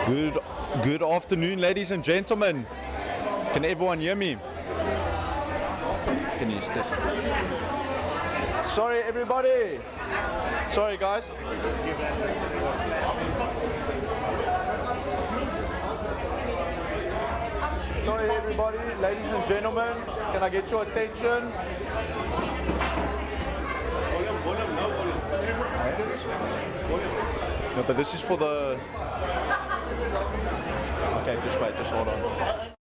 Good afternoon, ladies and gentlemen. Can everyone hear me? Can you just... Sorry, everybody. Sorry, guys. Sorry, everybody. Ladies and gentlemen, can I get your attention? No, but this is for the... Okay, just wait, just hold on.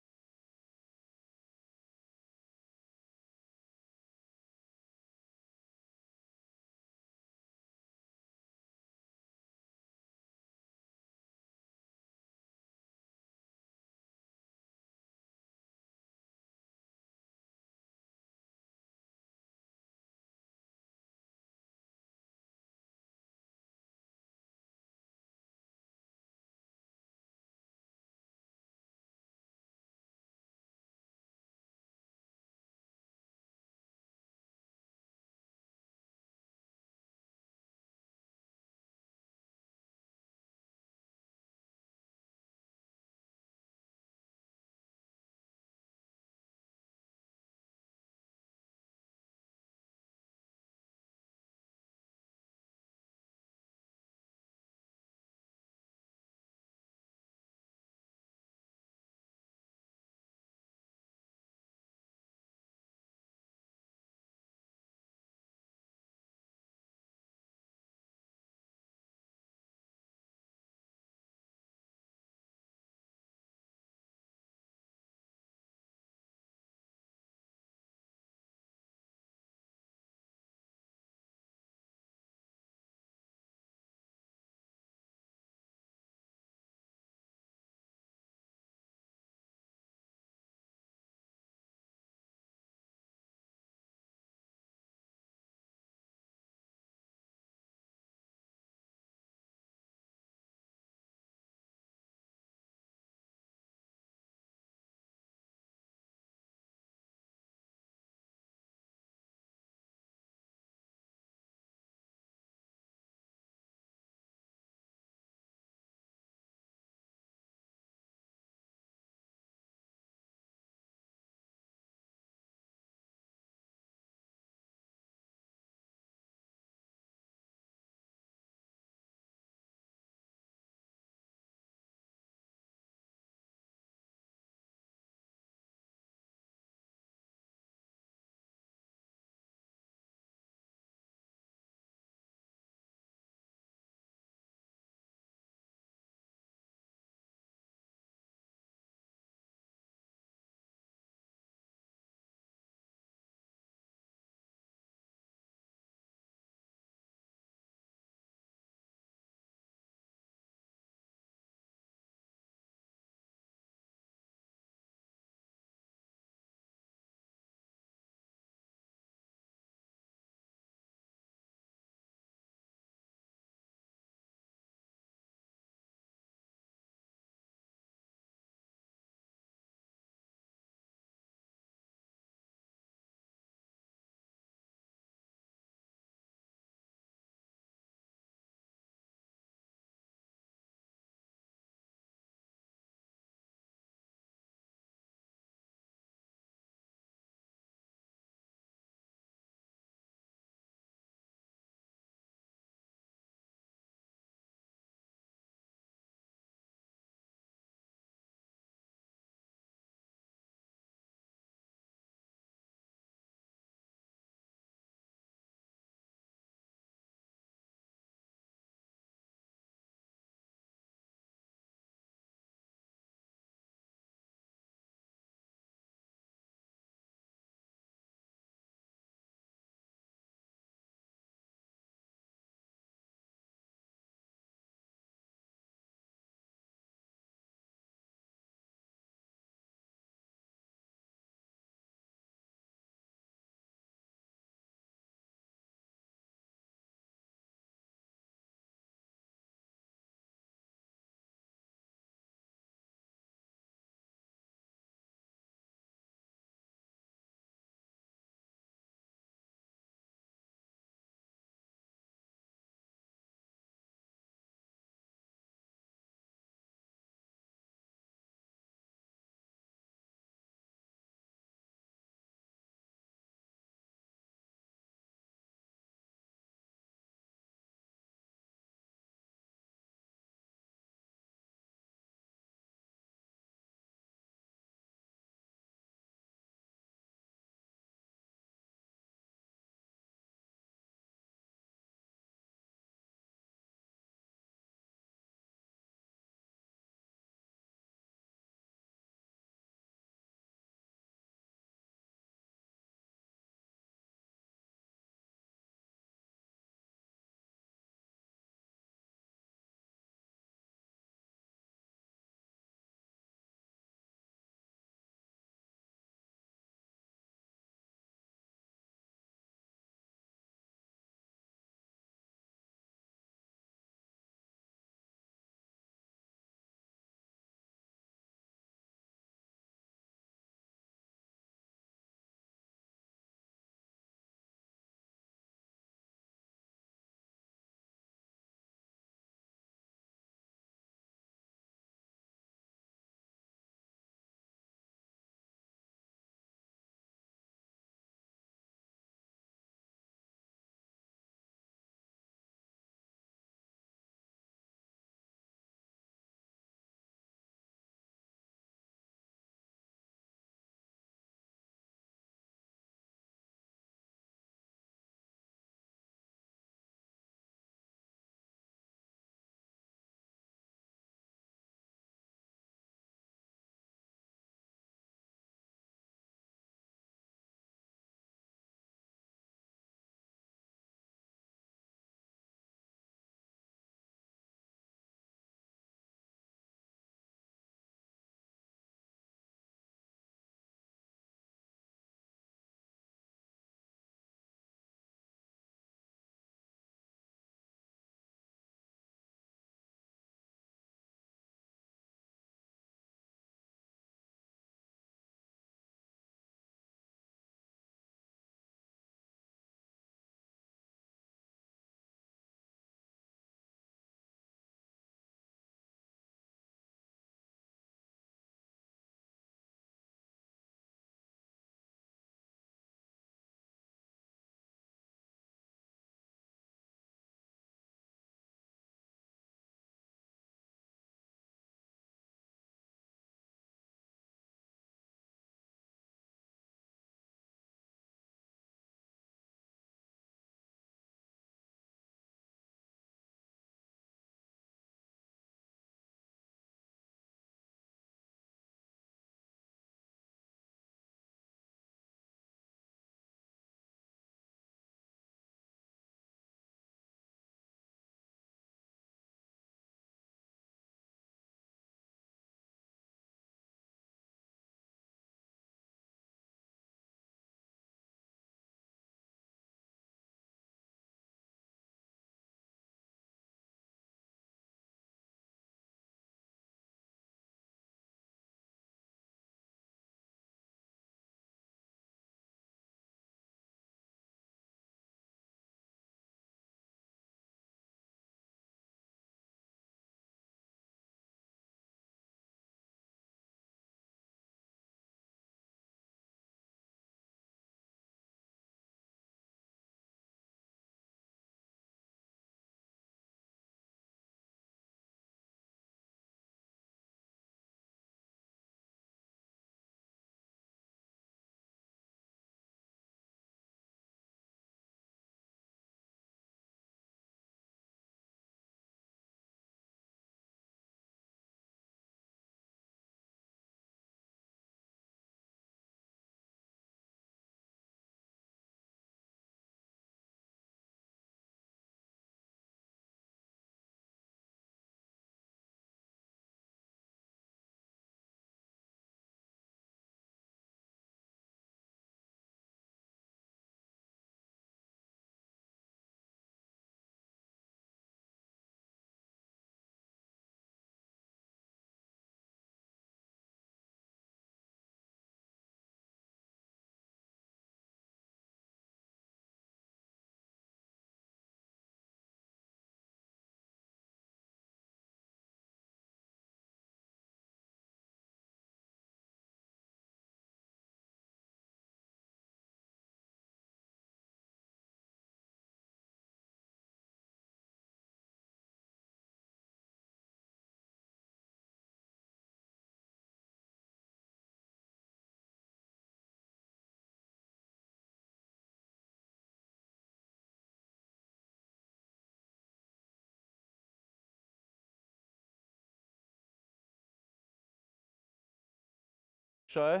show.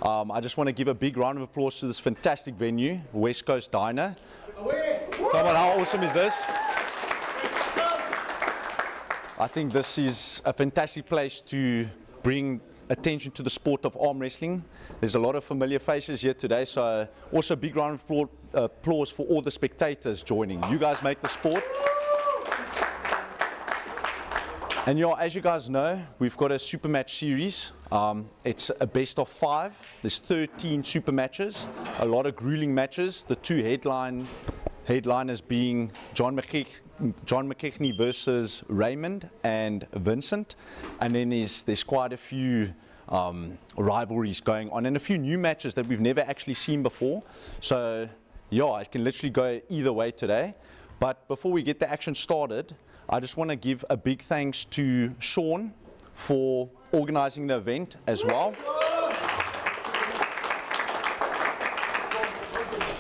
I just want to give a big round of applause to this fantastic venue, West Coast Diner. Come on, how awesome is this? I think this is a fantastic place to bring attention to the sport of arm wrestling. There's a lot of familiar faces here today, so also a big round of applause for all the spectators joining. You guys make the sport. And yeah, as you guys know, we've got a super match series. It's a best of 5. There's 13 super matches, a lot of grueling matches. The two headliners being John McKechnie versus Raymond and Vincent. And then there's quite a few rivalries going on and a few new matches that we've never actually seen before. So yeah, it can literally go either way today. But before we get the action started, I just want to give a big thanks to Sean for organizing the event as well.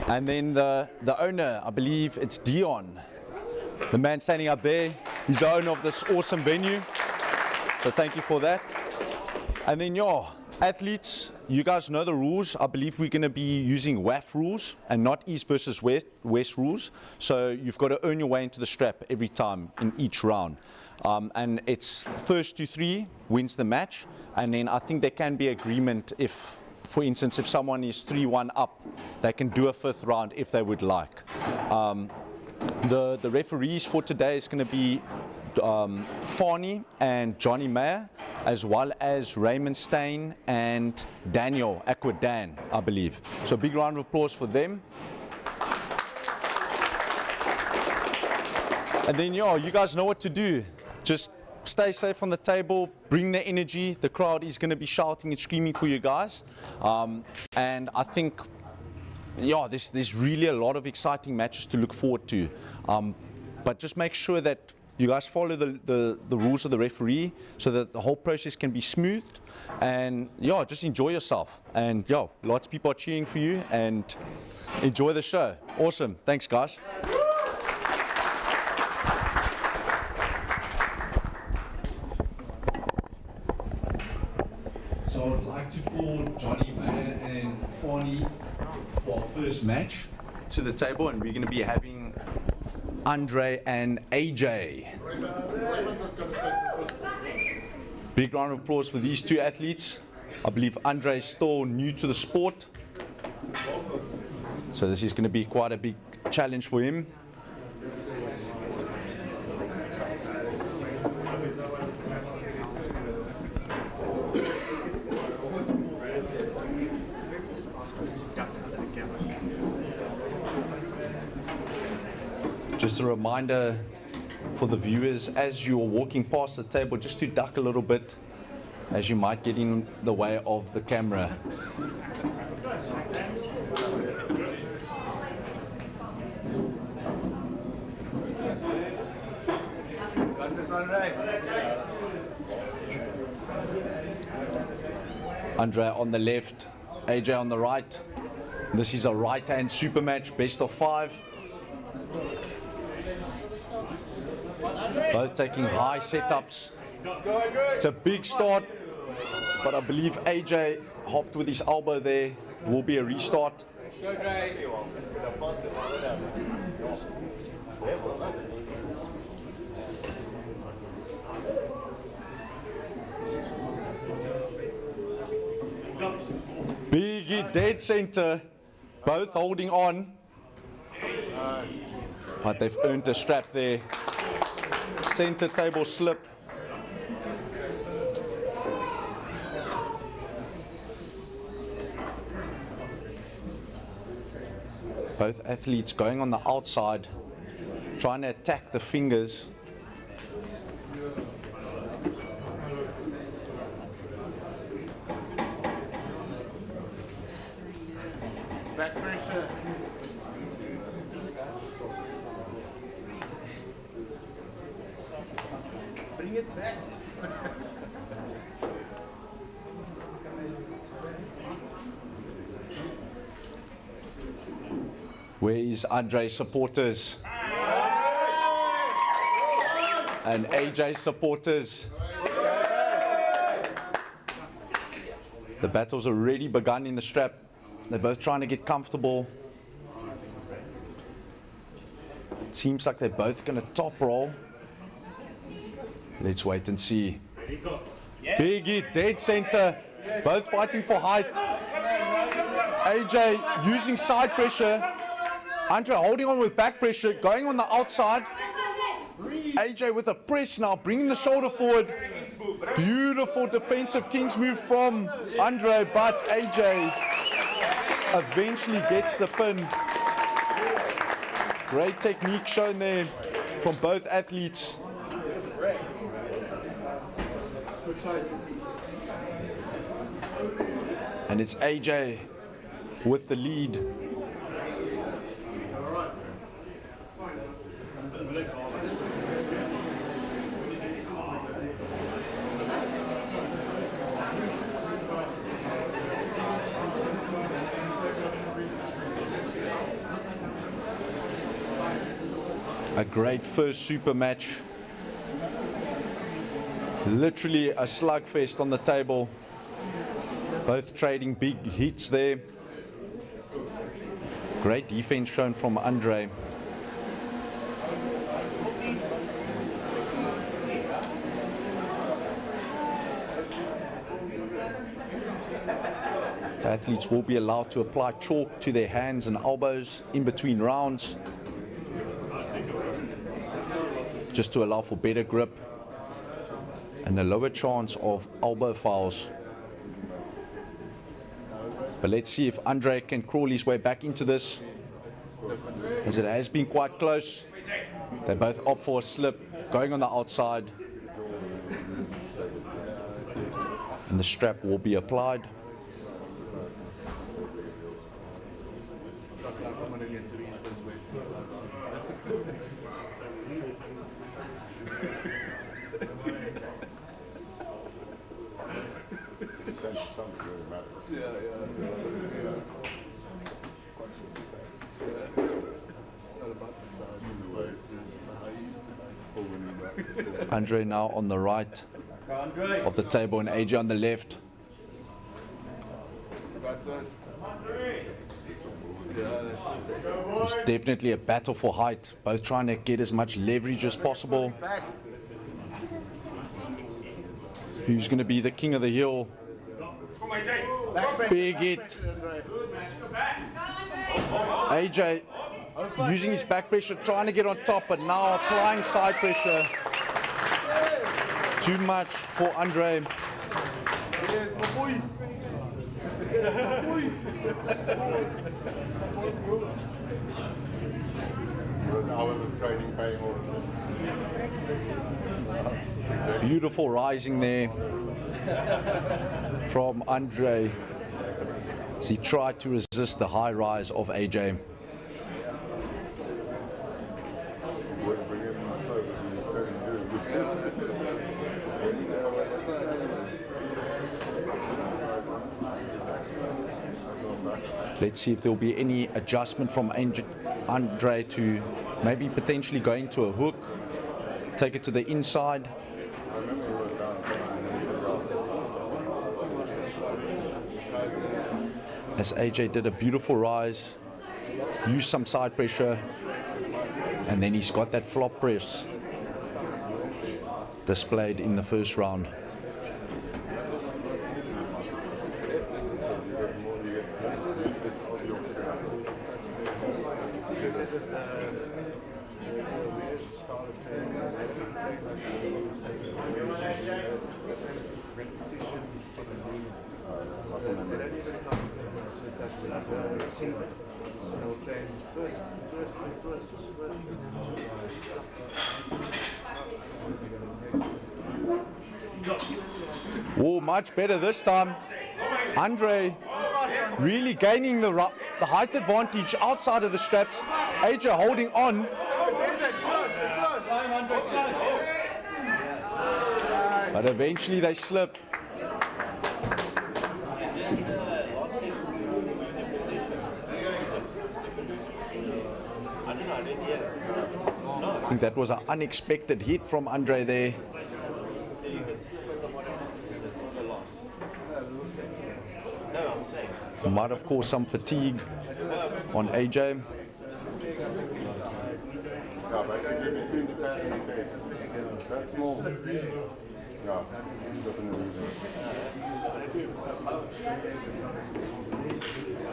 And then the owner, I believe it's Dion, the man standing up there. He's the owner of this awesome venue. So thank you for that. And then yeah, athletes, you guys know the rules. I believe we're going to be using WAF rules and not East versus West rules. So you've got to earn your way into the strap every time in each round. And it's first to 3 wins the match. And then I think there can be agreement if, for instance, if someone is 3-1 up, they can do a 5th round if they would like. The referees for today is going to be Fani and Johnny Mayer, as well as Raymond Stein and Daniel Aquadan, I believe. So big round of applause for them. And then yeah, you guys know what to do. Just stay safe on the table, bring the energy. The crowd is going to be shouting and screaming for you guys. And I think, yeah, there's really a lot of exciting matches to look forward to. But just make sure that you guys follow the rules of the referee so that the whole process can be smoothed. And yeah, just enjoy yourself. And yeah, lots of people are cheering for you and enjoy the show. Awesome. Thanks, guys. So I'd like to call Johnny Mayer and Fani for our first match to the table, and we're going to be having Andre and AJ. Big round of applause for these two athletes. I believe Andre is still new to the sport, so this is going to be quite a big challenge for him. Just a reminder for the viewers, as you're walking past the table, just to duck a little bit, as you might get in the way of the camera. Andre on the left, AJ on the right. This is a right-hand super match, best of 5. Both taking high setups. It's a big start, but I believe AJ hopped with his elbow there. It will be a restart. Biggie dead center, both holding on. But they've earned a strap there. Center table slip. Both athletes going on the outside, trying to attack the fingers. Back pressure. Bring it back. Where is Andre's supporters? And AJ's supporters? The battle's already begun in the strap. They're both trying to get comfortable. It seems like they're both going to top roll. Let's wait and see. Big hit, dead center. Both fighting for height. AJ using side pressure. Andre holding on with back pressure, going on the outside. AJ with a press now, bringing the shoulder forward. Beautiful defensive King's move from Andre, but AJ eventually gets the pin. Great technique shown there from both athletes. And it's AJ with the lead. A great first super match. Literally a slugfest on the table. Both trading big hits there. Great defense shown from Andre. The athletes will be allowed to apply chalk to their hands and elbows in between rounds, just to allow for better grip and a lower chance of elbow fouls. But let's see if Andre can crawl his way back into this, as it has been quite close. They both opt for a slip, going on the outside. And the strap will be applied. Andre now on the right of the table and AJ on the left. It's definitely a battle for height, both trying to get as much leverage as possible. Who's going to be the king of the hill? Big hit. AJ using his back pressure, trying to get on top, but now applying side pressure. Too much for Andre. Hours of training paying off. Beautiful rising there from Andre as he tried to resist the high rise of AJ. Let's see if there will be any adjustment from Andre to maybe potentially going to a hook, take it to the inside. As AJ did a beautiful rise, used some side pressure, and then he's got that flop press displayed in the first round. Oh, much better this time. Andre really gaining the height advantage outside of the straps. AJ holding on. But eventually they slip. I think that was an unexpected hit from Andre there. Might have caused some fatigue on AJ. Yeah, basically between the pad and the base. That's more. Yeah,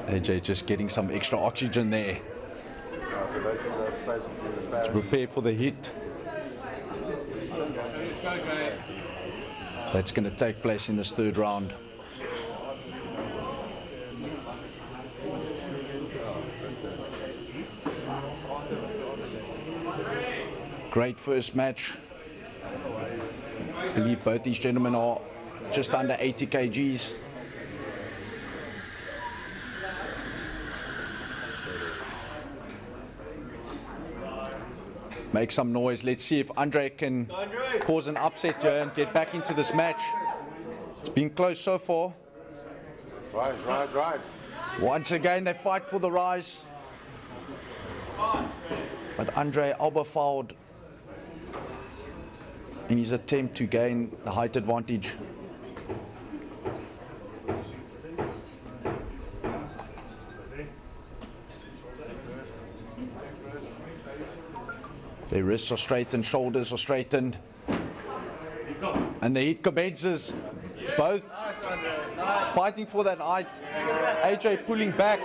AJ just getting some extra oxygen there so basically that's space between the pad. to prepare for the hit that's going to take place in this third round. Great first match. I believe both these gentlemen are just under 80 kgs. Make some noise. Let's see if Andre can cause an upset here and get back into this match. It's been close so far. Rise. Once again, they fight for the rise. But Andre elbow fouled in his attempt to gain the height advantage. Their wrists are straightened, shoulders are straightened. And the hit commences. Both fighting for that height. AJ pulling back,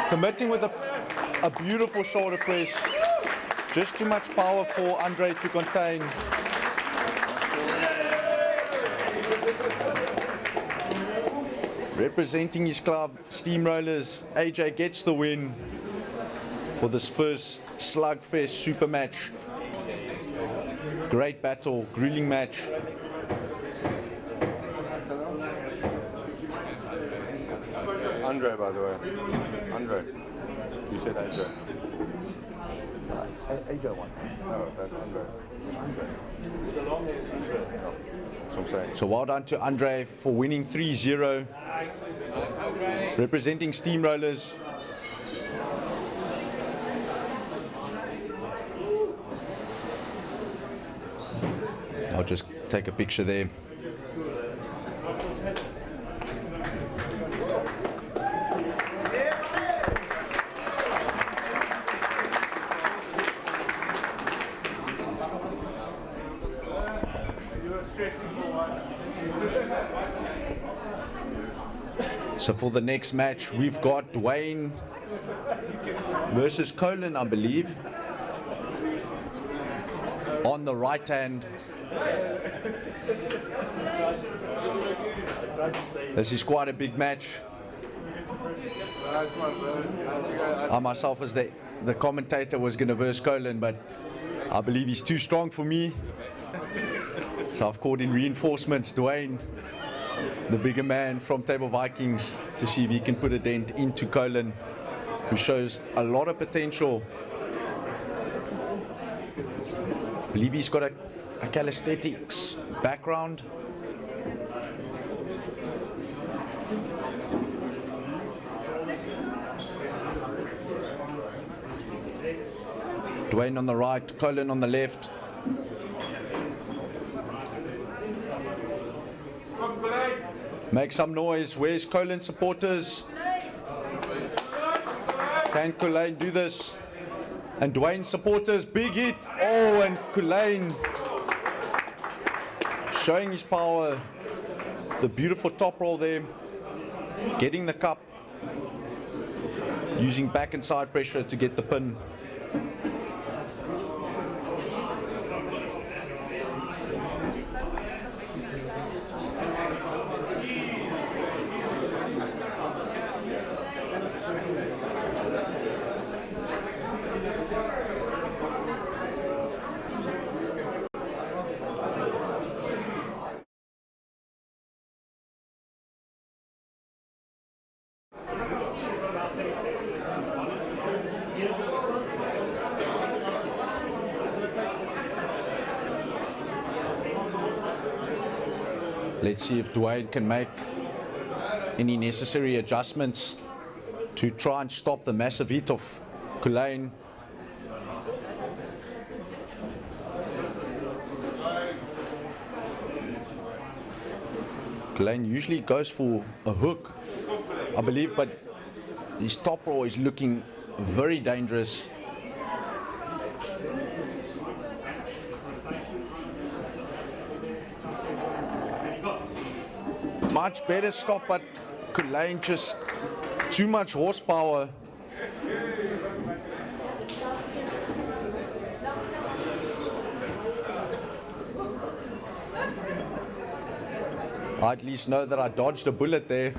committing with a beautiful shoulder press. Just too much power for Andre to contain. Representing his club, Steamrollers, AJ gets the win for this first Slugfest super match. Great battle, grueling match. Andre, by the way. Andre. You said AJ. AJ won. No, that's Andre. That's what I'm saying. So well done to Andre for winning 3-0. Representing Steamrollers. I'll just take a picture there. So for the next match, we've got Dwayne versus Colin, I believe. On the right hand. This is quite a big match. I myself as the commentator was going to verse Colin, but I believe he's too strong for me. So I've called in reinforcements, Dwayne, the bigger man from Table Vikings, to see if he can put a dent into Colin, who shows a lot of potential. I believe he's got a calisthenics background. Dwayne on the right, Colin on the left. Make some noise. Where's Colin supporters? Can Colin do this? And Dwayne supporters, big hit. Oh, and Colin showing his power. The beautiful top roll there. Getting the cup. Using back and side pressure to get the pin. Let's see if Dwayne can make any necessary adjustments to try and stop the massive hit of Colin. Colin usually goes for a hook I believe, but his top row is looking very dangerous. Much better stop, but Koeberg just too much horsepower. I at least know that I dodged a bullet there.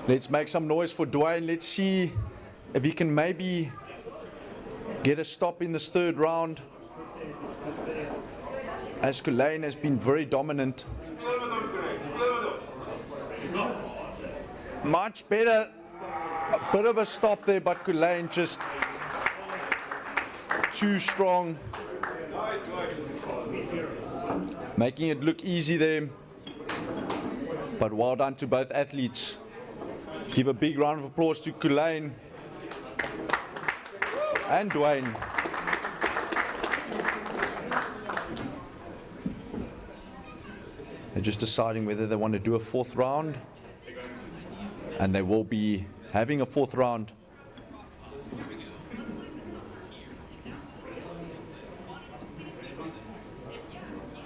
Let's make some noise for Dwayne. Let's see if he can maybe get a stop in this third round, as Koeberg has been very dominant. Much better, a bit of a stop there, but Koeberg just too strong, making it look easy there. But well done to both athletes. Give a big round of applause to Koeberg and Dwayne. They're just deciding whether they want to do a fourth round, and they will be having a fourth round.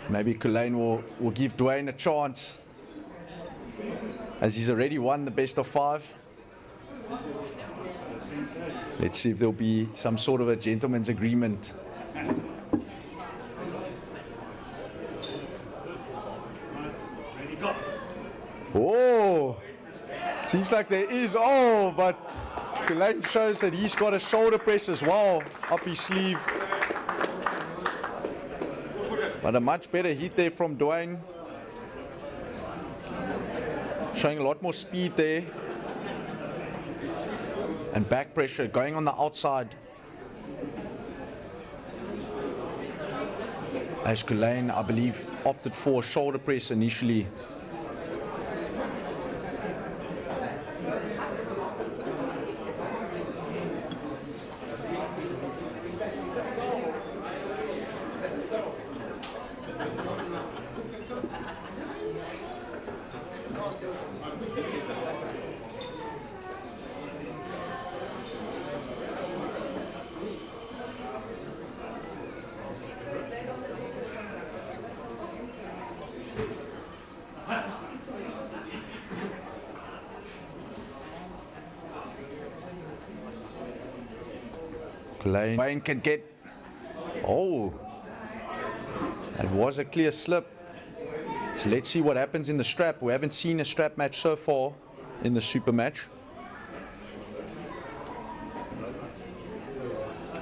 Maybe Koeberg will give Dwayne a chance, as he's already won the best of 5. Let's see if there'll be some sort of a gentleman's agreement. Oh, seems like there is. Oh, but Koeberg shows that he's got a shoulder press as well up his sleeve. But a much better hit there from Dwayne. Showing a lot more speed there. And back pressure going on the outside. As Koeberg, I believe, opted for shoulder press initially. Koeberg can get, oh, that was a clear slip. So let's see what happens in the strap. We haven't seen a strap match so far in the super match.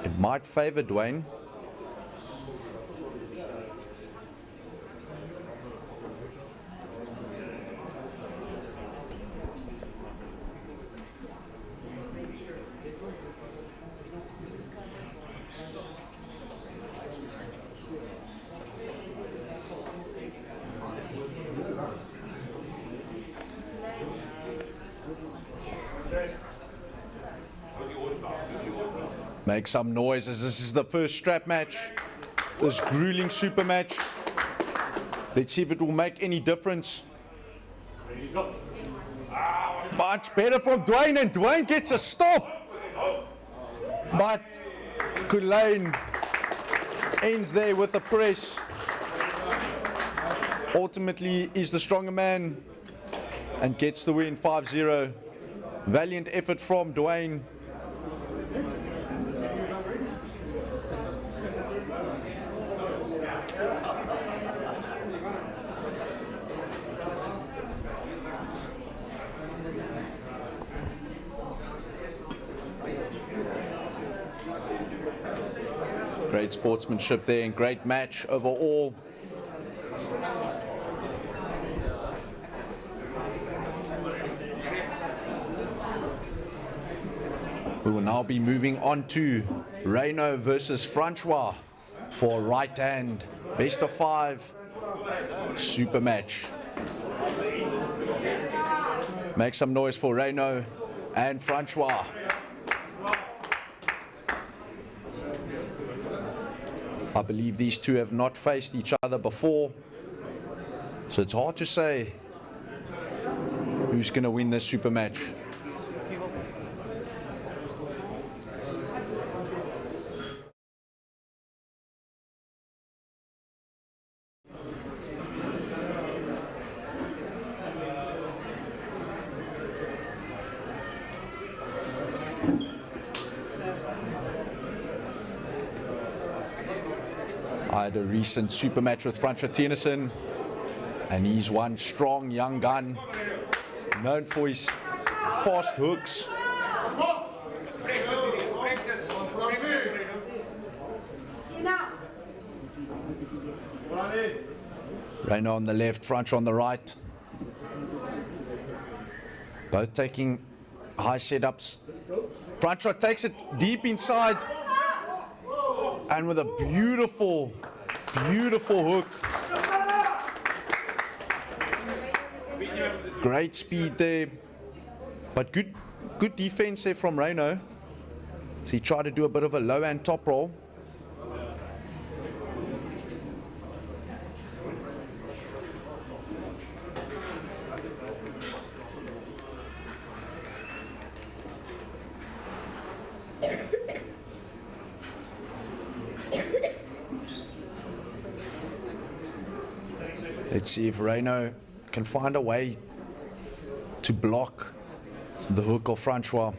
It might favor Dwayne. Make some noise, as this is the first strap match, this grueling super match. Let's see if it will make any difference. Much better from Dwayne, and Dwayne gets a stop. But Koeberg ends there with the press. Ultimately is the stronger man and gets the win 5-0. Valiant effort from Dwayne. Great sportsmanship there and great match overall. We will now be moving on to Raymond versus Francois for right hand best of 5 super match. Make some noise for Raymond and Francois. I believe these two have not faced each other before, so it's hard to say who's going to win this super match. I had a recent super match with Francois Tennyson, and he's one strong young gun, known for his fast hooks. Raymond on the left, Francois on the right. Both taking high setups. Francois takes it deep inside, and with a beautiful, beautiful hook. Great speed there, but good defense there from Raymond. So he tried to do a bit of a low hand top roll. Let's see if Raymond can find a way to block the hook of Francois.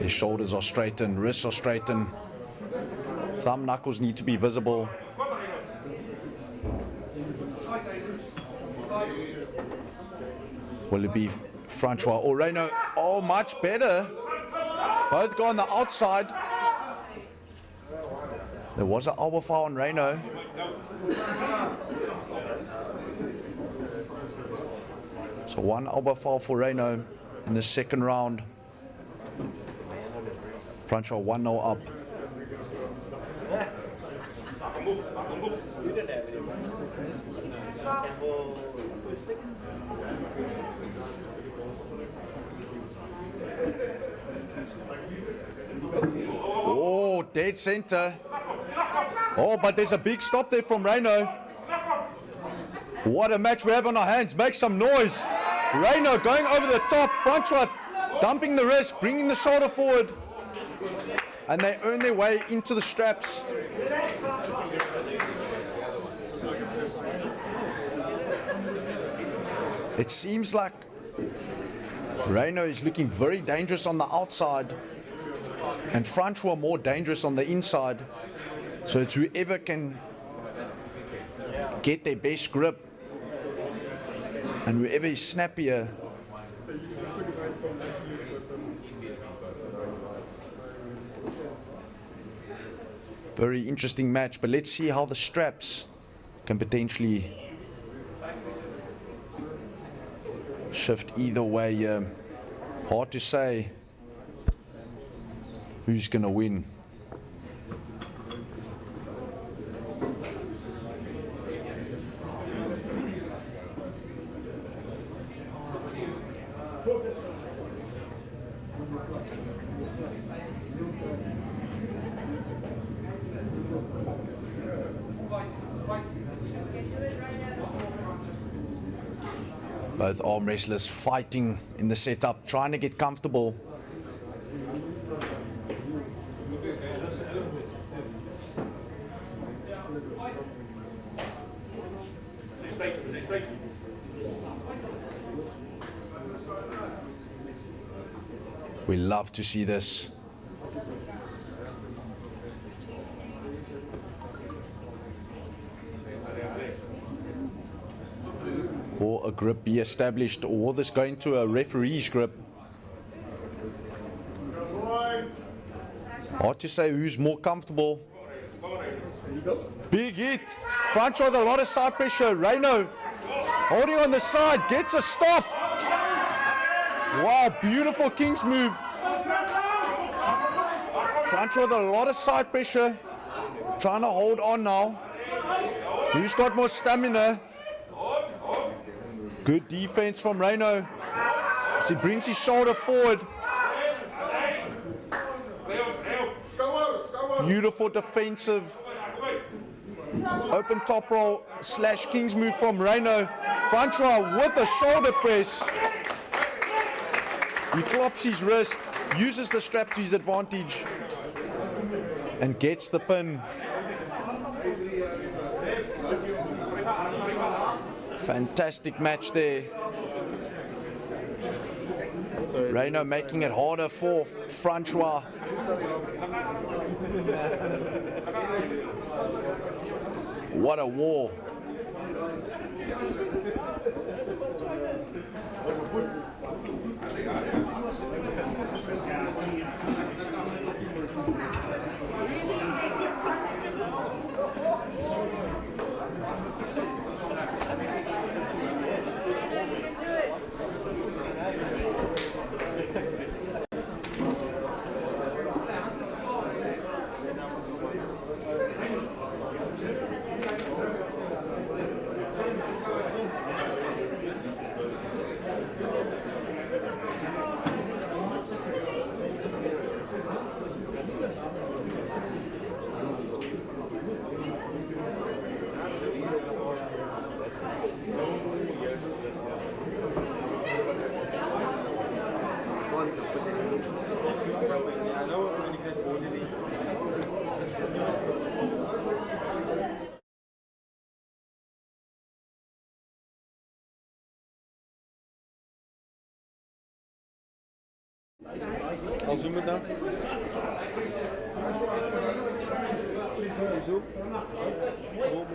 His shoulders are straightened, wrists are straightened, thumb knuckles need to be visible. Will it be Francois or Raymond? Oh, much better. Both go on the outside. There was an elbow foul on Raymond. So one elbow foul for Raymond in the second round. Francois 1-0 up. Oh, dead center. Oh, but there's a big stop there from Raymond. What a match we have on our hands. Make some noise. Raymond going over the top. Francois dumping the wrist, bringing the shoulder forward. And they earn their way into the straps. It seems like Raymond is looking very dangerous on the outside and Francois more dangerous on the inside. So it's whoever can get their best grip and whoever is snappier. Very interesting match, but let's see how the straps can potentially shift either way. Hard to say who's going to win. Both arm wrestlers fighting in the setup, trying to get comfortable. We love to see this. Or a grip be established, or will this go into a referee's grip? Hard to say who's more comfortable. Big hit. Front shoulder, a lot of side pressure. Raymond holding on the side, gets a stop. Wow, beautiful King's move. Front shoulder, a lot of side pressure. Trying to hold on now. Who's got more stamina? Good defense from Raymond. As he brings his shoulder forward. Beautiful defensive open top roll slash King's move from Raymond. Front row with a shoulder press. He flops his wrist, uses the strap to his advantage, and gets the pin. Fantastic match there. Raymond making it harder for Francois. What a war. I'll zoom it down. Zoom. More.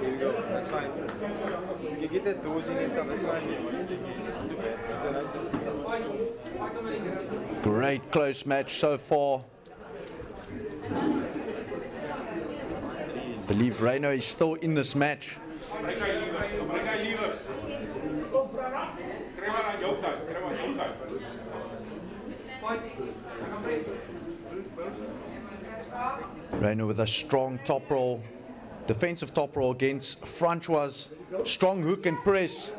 Here we go. That's fine. You get that dosing and stuff. That's fine. Great close match so far. I believe Raymond is still in this match. Raymond with a strong top roll, defensive top roll against Francois. Strong hook and press.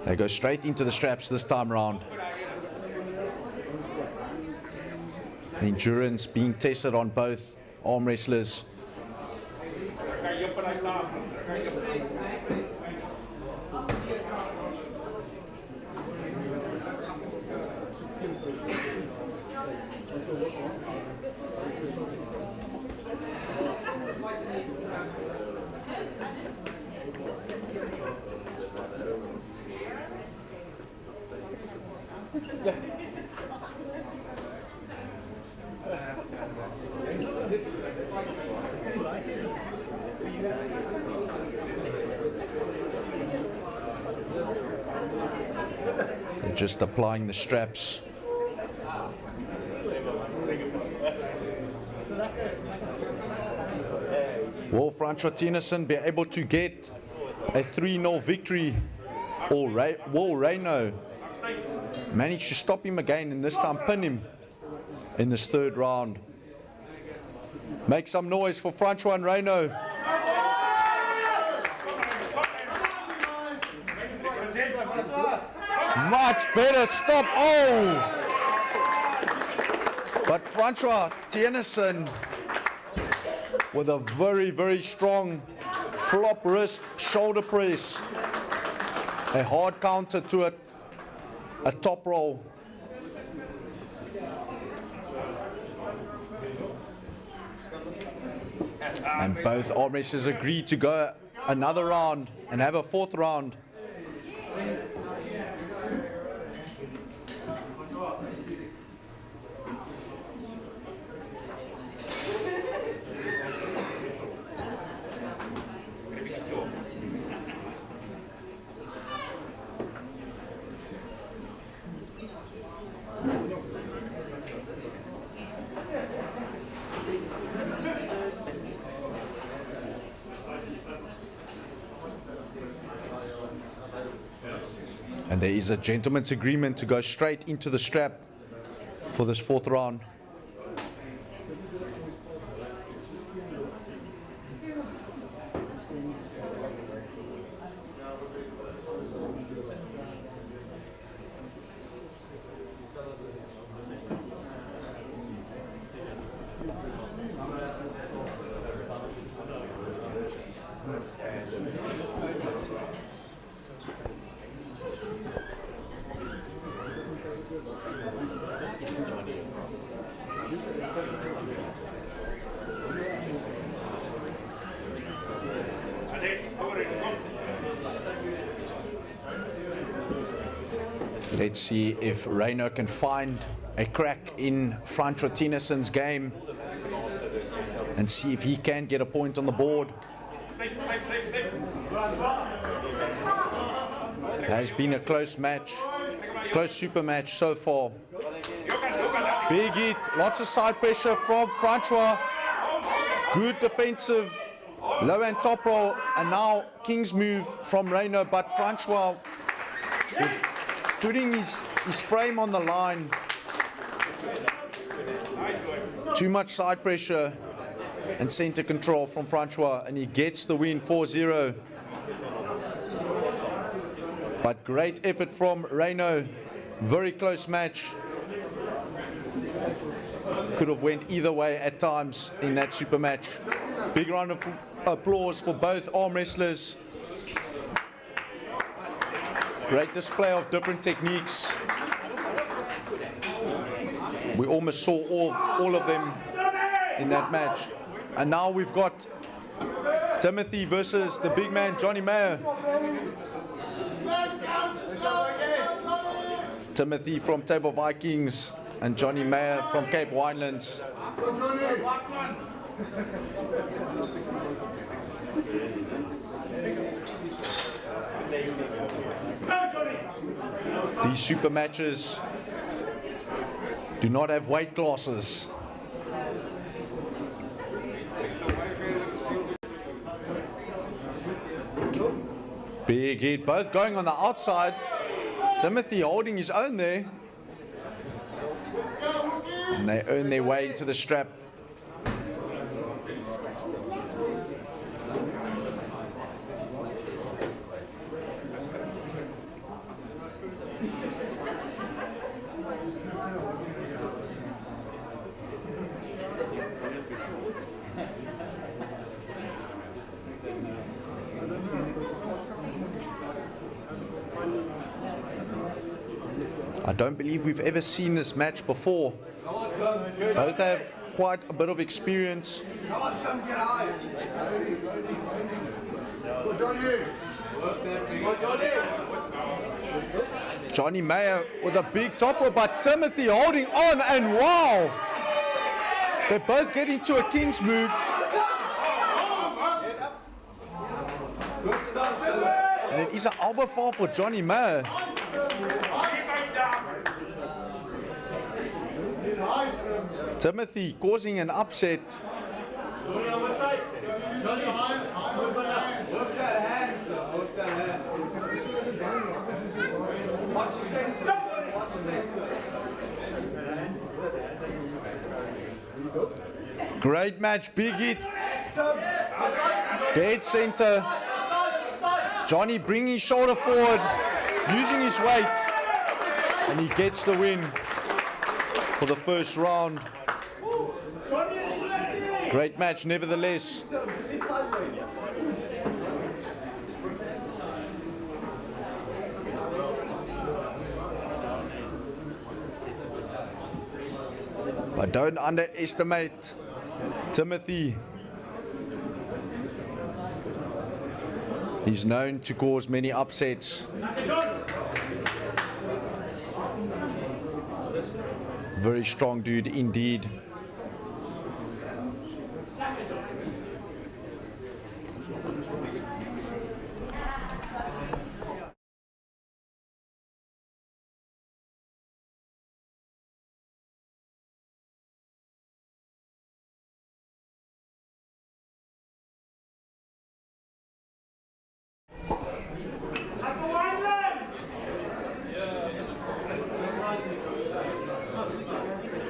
They go straight into the straps this time around. Endurance being tested on both arm wrestlers. They're just applying the straps. Will Francois Tennyson be able to get a 3-0 victory, or will Raymond manage to stop him again and this time pin him in this third round? Make some noise for Francois and Raymond. Much better stop. Oh! But Francois Tennyson with a very, very strong flop wrist shoulder press. A hard counter to a top roll. And both arm wrestlers agreed to go another round and have a fourth round. And there is a gentleman's agreement to go straight into the strap for this fourth round. Let's see if Raymond can find a crack in Francois Tennyson's game and see if he can get a point on the board. It has been a close match, close super match so far. Big hit, lots of side pressure from Francois. Good defensive, low and top roll, and now King's move from Raymond, but Francois putting his frame on the line. Too much side pressure and center control from Francois, and he gets the win 4-0. But great effort from Raymond. Very close match. Could have went either way at times in that super match. Big round of applause for both arm wrestlers. Great display of different techniques. We almost saw all of them in that match. And now we've got Timothy versus the big man, Johnny Mayer. Timothy from Table Vikings and Johnny Mayer from Cape Winelands. These super matches do not have weight classes. Big hit, both going on the outside. Timothy holding his own there. And they earn their way into the strap. I don't believe we've ever seen this match before. Both have quite a bit of experience. Johnny Mayer with a big topper, but Timothy holding on, and wow! They both get into a King's move. And it is an elbow fall for Johnny Mayer. Timothy causing an upset. Great match, big hit. Dead center. Johnny bringing his shoulder forward, using his weight, and he gets the win for the first round. Great match, nevertheless. But don't underestimate Timothy. He's known to cause many upsets. Very strong dude indeed.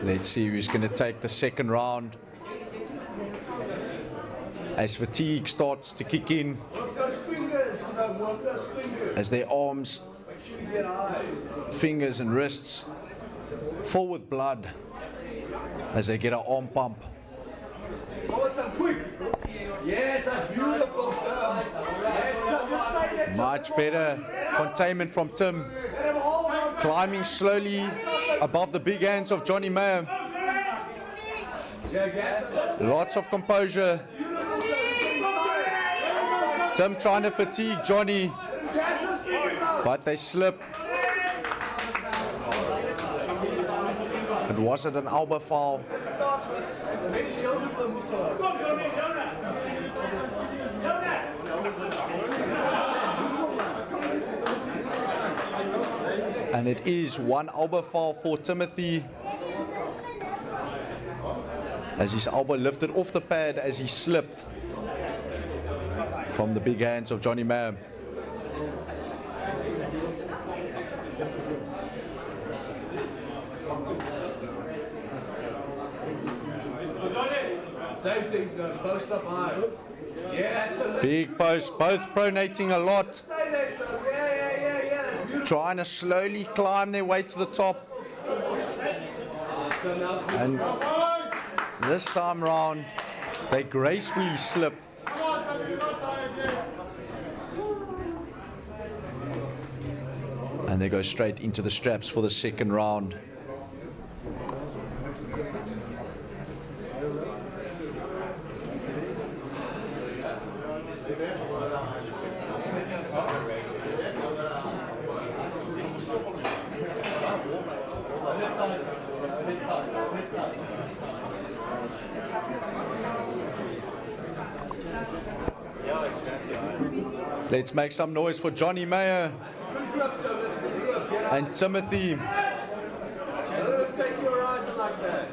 Let's see who's going to take the second round. As fatigue starts to kick in, as their arms, fingers and wrists full with blood as they get an arm pump. Yes, that's beautiful, Tim. Yes, Tim, just stay there, Tim. Much better containment from Tim. Climbing slowly above the big hands of Johnny Mayer. Lots of composure. Tim trying to fatigue Johnny, but they slip. And was it an elbow foul? And it is one elbow foul for Timothy, as his elbow lifted off the pad as he slipped from the big hands of Johnny Mayer. Same thing, Tim. Post up high. Yeah, Big post, both pronating a lot, stay there, Tim. Yeah. That's beautiful. trying to slowly climb their way to the top. And this time round, they gracefully slip. And they go straight into the straps for the second round. Let's make some noise for Johnny Mayer and Timothy. Let him take your eyes like that.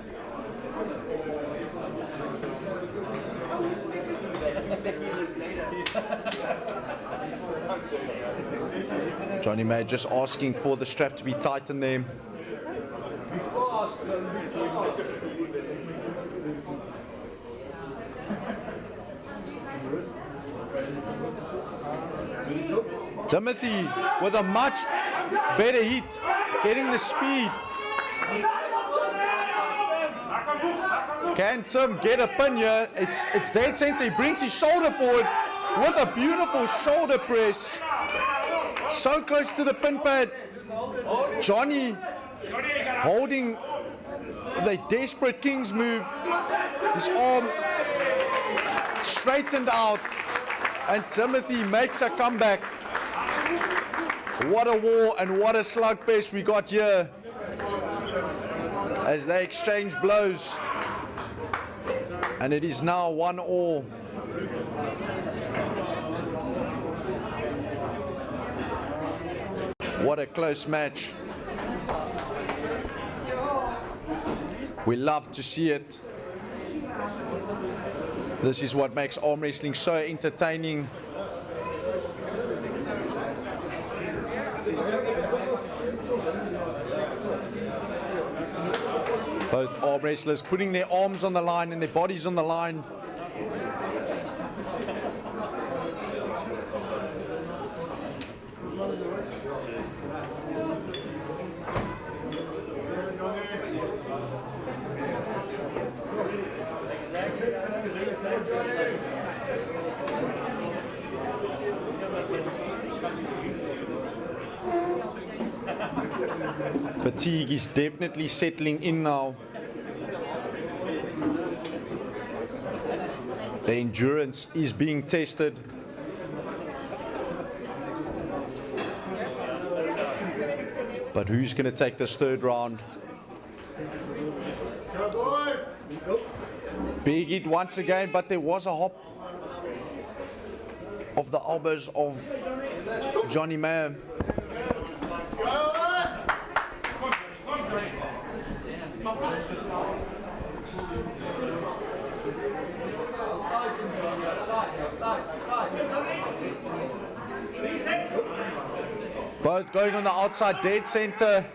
Johnny Mayer just asking for the strap to be tightened there. Be fast, Tim. Be fast. Timothy with a much better hit, getting the speed. Can Tim get a pin here? It's dead center. He brings his shoulder forward with a beautiful shoulder press. So close to the pin pad. Johnny holding the desperate King's move. His arm straightened out, and Timothy makes a comeback. What a war and what a slugfest we got here as they exchange blows. And it is now 1-1. What a close match. We love to see it. This is what makes arm wrestling so entertaining. Both arm wrestlers putting their arms on the line and their bodies on the line. Fatigue is definitely settling in now. The endurance is being tested. But who's going to take this third round? Big hit once again, but there was a hop of the elbows of Johnny Mayer. Both going on the outside dead center.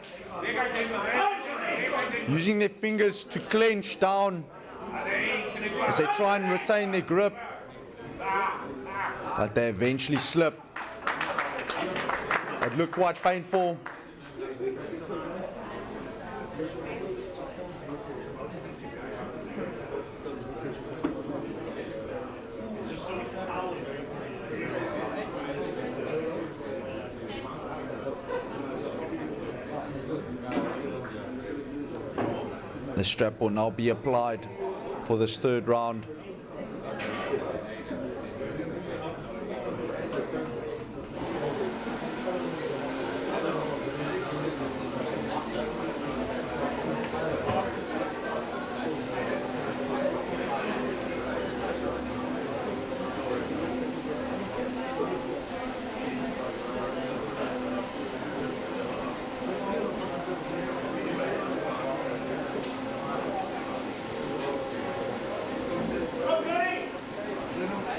using their fingers to clench down as they try and retain their grip, but they eventually slip. It looked quite painful. The strap will now be applied for this third round.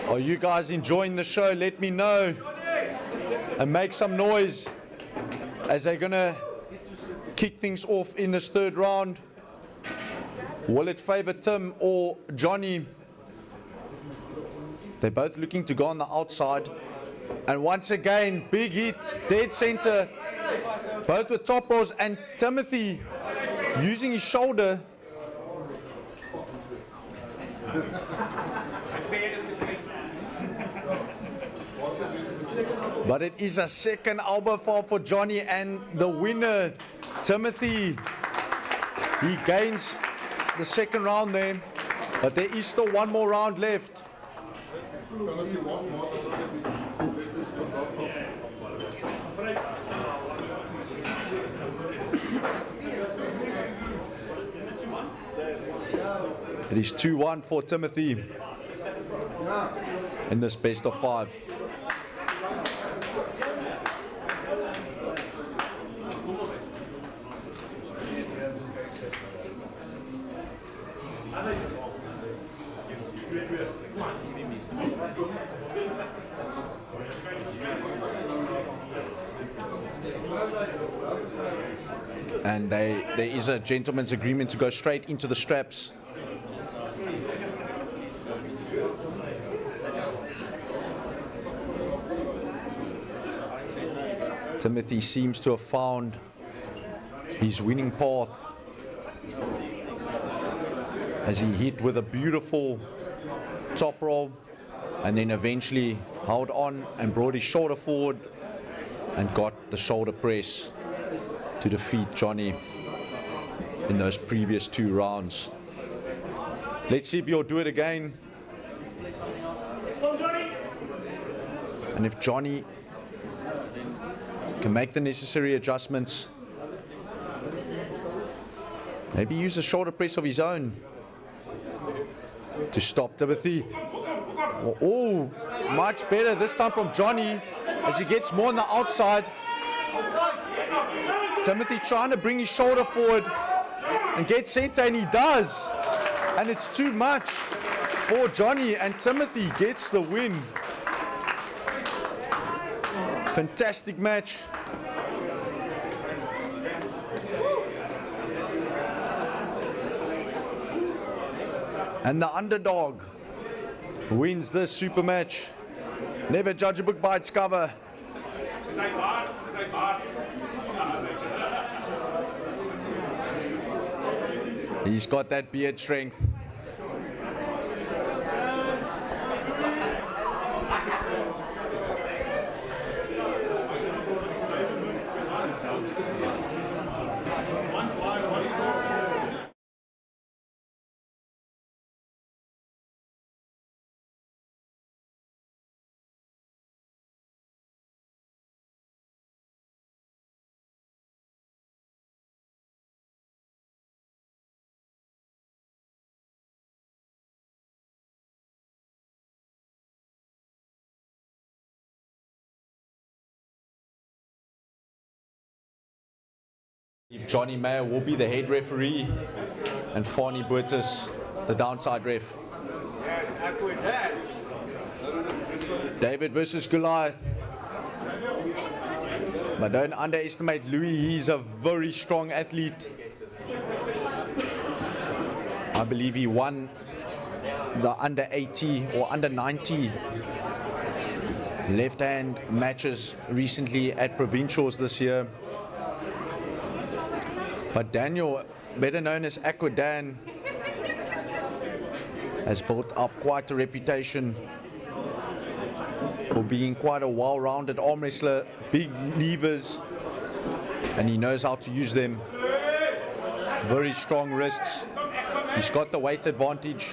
Are you guys enjoying the show? Let me know and make some noise as they're gonna kick things off in this third round. Will it favor Tim or Johnny? They're both looking to go on the outside. And once again, big hit, dead center, both with top rolls, and Timothy using his shoulder. But it is a second elbow fall for Johnny, and the winner, Timothy, he gains the second round there, but there is still one more round left. It is 2-1 for Timothy in this best of 5. And there is a gentleman's agreement to go straight into the straps. Timothy seems to have found his winning path as he hit with a beautiful top roll and then eventually held on and brought his shoulder forward and got the shoulder press to defeat Johnny in those previous 2 rounds. Let's see if he'll do it again. And if Johnny can make the necessary adjustments, maybe use a shoulder press of his own to stop Timothy. Oh, much better this time from Johnny as he gets more on the outside. Timothy trying to bring his shoulder forward and get center, and he does. And it's too much for Johnny, and Timothy gets the win. Fantastic match. And the underdog wins this super match. Never judge a book by its cover. He's got that beard strength. Johnny Mayer will be the head referee and Fani Burtis the downside ref. David versus Goliath. But don't underestimate Louis, he's a very strong athlete. I believe he won the under 80 or under 90 left-hand matches recently at provincials this year. But Daniel, better known as Aquadan, has built up quite a reputation for being quite a well-rounded arm wrestler, big levers, and he knows how to use them. Very strong wrists. He's got the weight advantage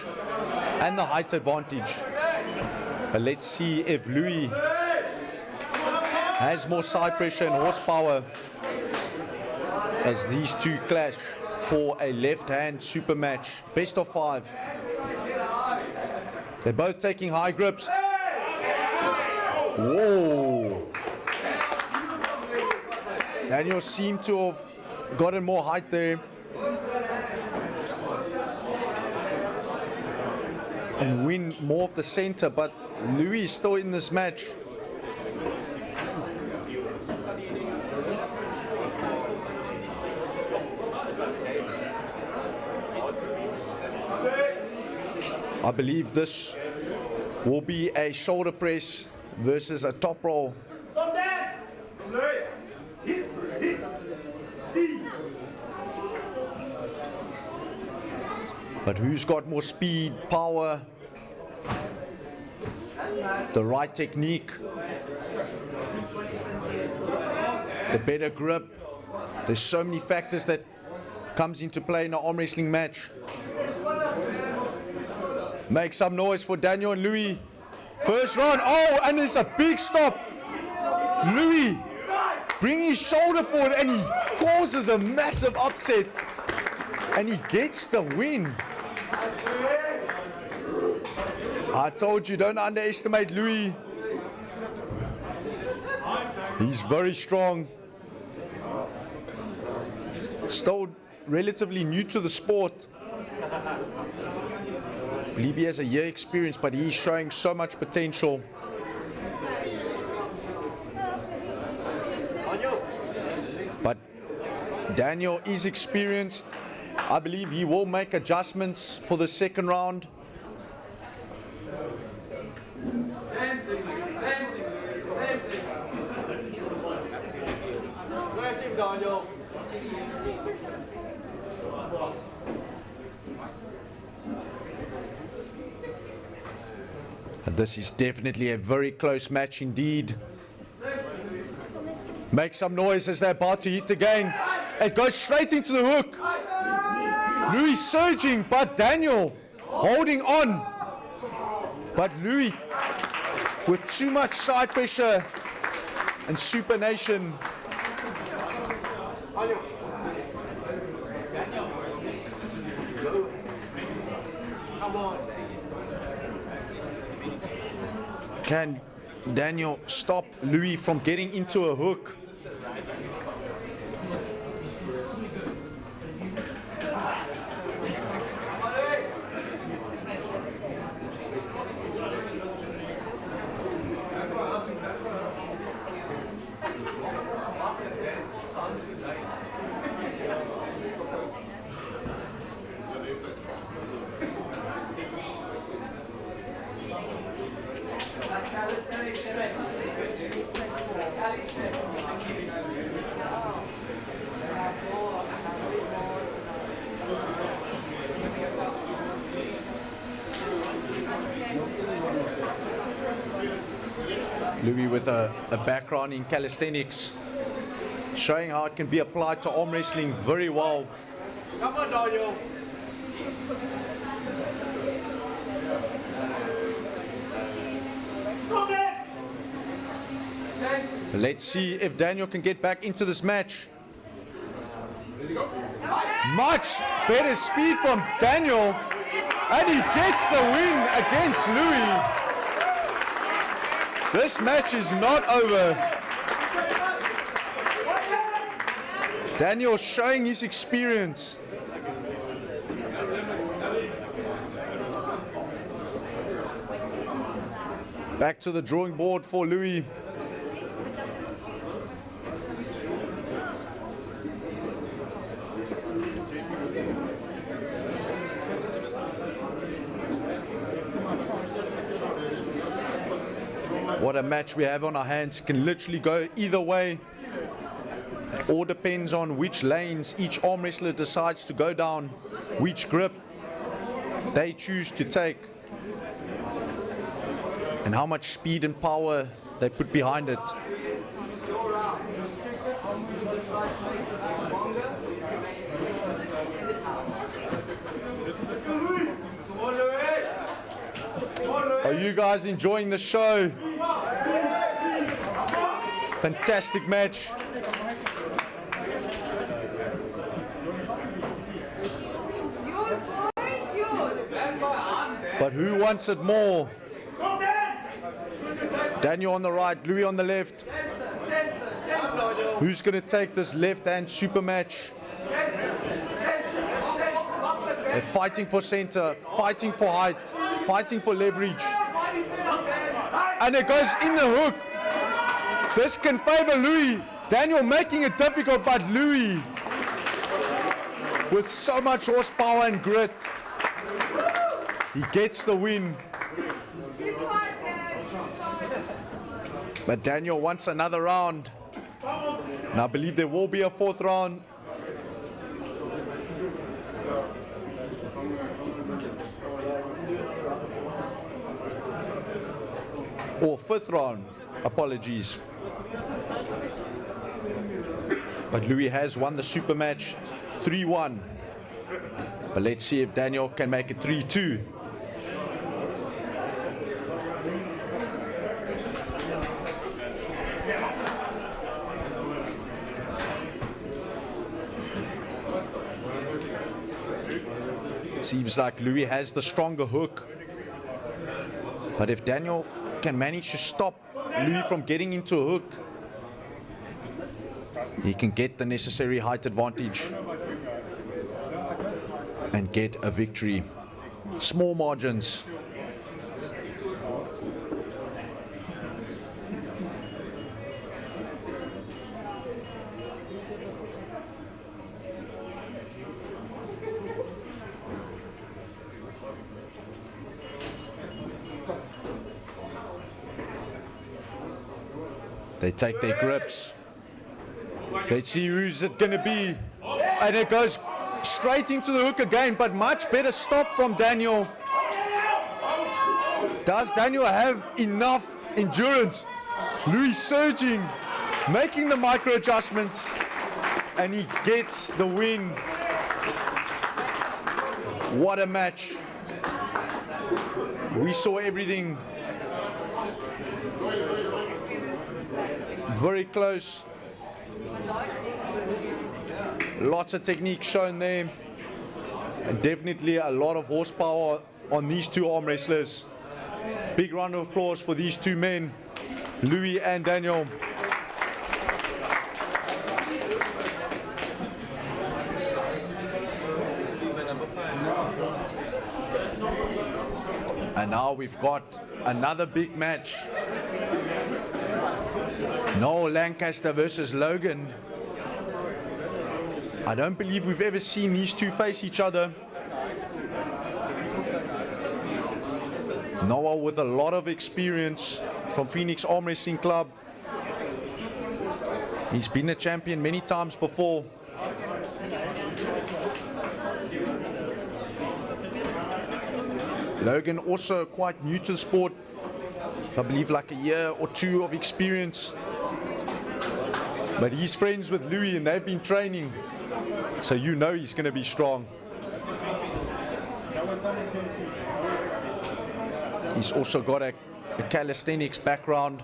and the height advantage. But let's see if Louis has more side pressure and horsepower as these two clash for a left-hand super match. Best of 5. They're both taking high grips. Whoa! Daniel seemed to have gotten more height there and win more of the center, but Louis is still in this match. I believe this will be a shoulder press versus a top roll. But who's got more speed, power, the right technique, the better grip? There's so many factors that comes into play in an arm wrestling match. Make some noise for Daniel and Louis. First round. Oh, and there's a big stop. Louis bringing his shoulder forward and he causes a massive upset. And he gets the win. I told you, don't underestimate Louis. He's very strong. Still relatively new to the sport. I believe he has a year experience, but he's showing so much potential. But Daniel is experienced. I believe he will make adjustments for the second round. Same thing. Smash him, Daniel. This is definitely a very close match indeed. Make some noise as they're about to hit again. It goes straight into the hook. Louis surging, but Daniel holding on. But Louis with too much side pressure and supination. Can Daniel stop Louis from getting into a hook? Louis with a background in calisthenics, showing how it can be applied to arm wrestling very well. Come on, Daniel. Let's see if Daniel can get back into this match. Much better speed from Daniel, and he gets the win against Louis. This match is not over. Daniel showing his experience. Back to the drawing board for Louis. What a match we have on our hands. It can literally go either way. All depends on which lanes each arm wrestler decides to go down, which grip they choose to take, and how much speed and power they put behind it. Are you guys enjoying the show? Fantastic match. But who wants it more? Daniel on the right, Louis on the left. Who's going to take this left-hand super match? They're fighting for center, fighting for height, fighting for leverage. And it goes in the hook. This can favor Louis. Daniel making it difficult, but Louis with so much horsepower and grit, he gets the win. But Daniel wants another round. And I believe there will be a fourth round. Or fifth round, apologies. But Louis has won the super match 3-1. But let's see if Daniel can make it 3-2. It seems like Louis has the stronger hook. But if Daniel can manage to stop Louis from getting into a hook, he can get the necessary height advantage and get a victory. Small margins. They take their grips. Let's see who's it going to be. And it goes straight into the hook again, but much better stop from Daniel. Does Daniel have enough endurance? Louis surging, making the micro adjustments, and he gets the win. What a match. We saw everything. Very close. Lots of technique shown there. And definitely a lot of horsepower on these two arm wrestlers. Big round of applause for these two men, Louis and Daniel. And now we've got another big match. Noel Lancaster versus Logan. I don't believe we've ever seen these two face each other. Noel with a lot of experience from Phoenix Arm Wrestling Club. He's been a champion many times before. Logan also quite new to the sport. I believe like a year or two of experience. But he's friends with Louis and they've been training. So you know he's going to be strong. He's also got a calisthenics background.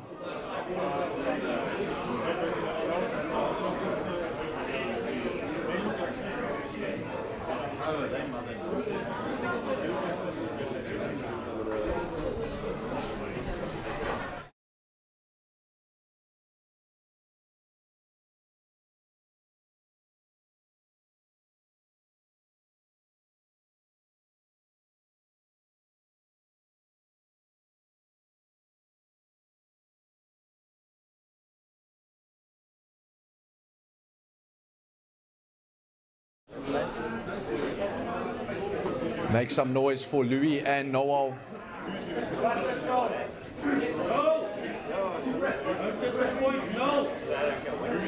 Make some noise for Louis and Noel.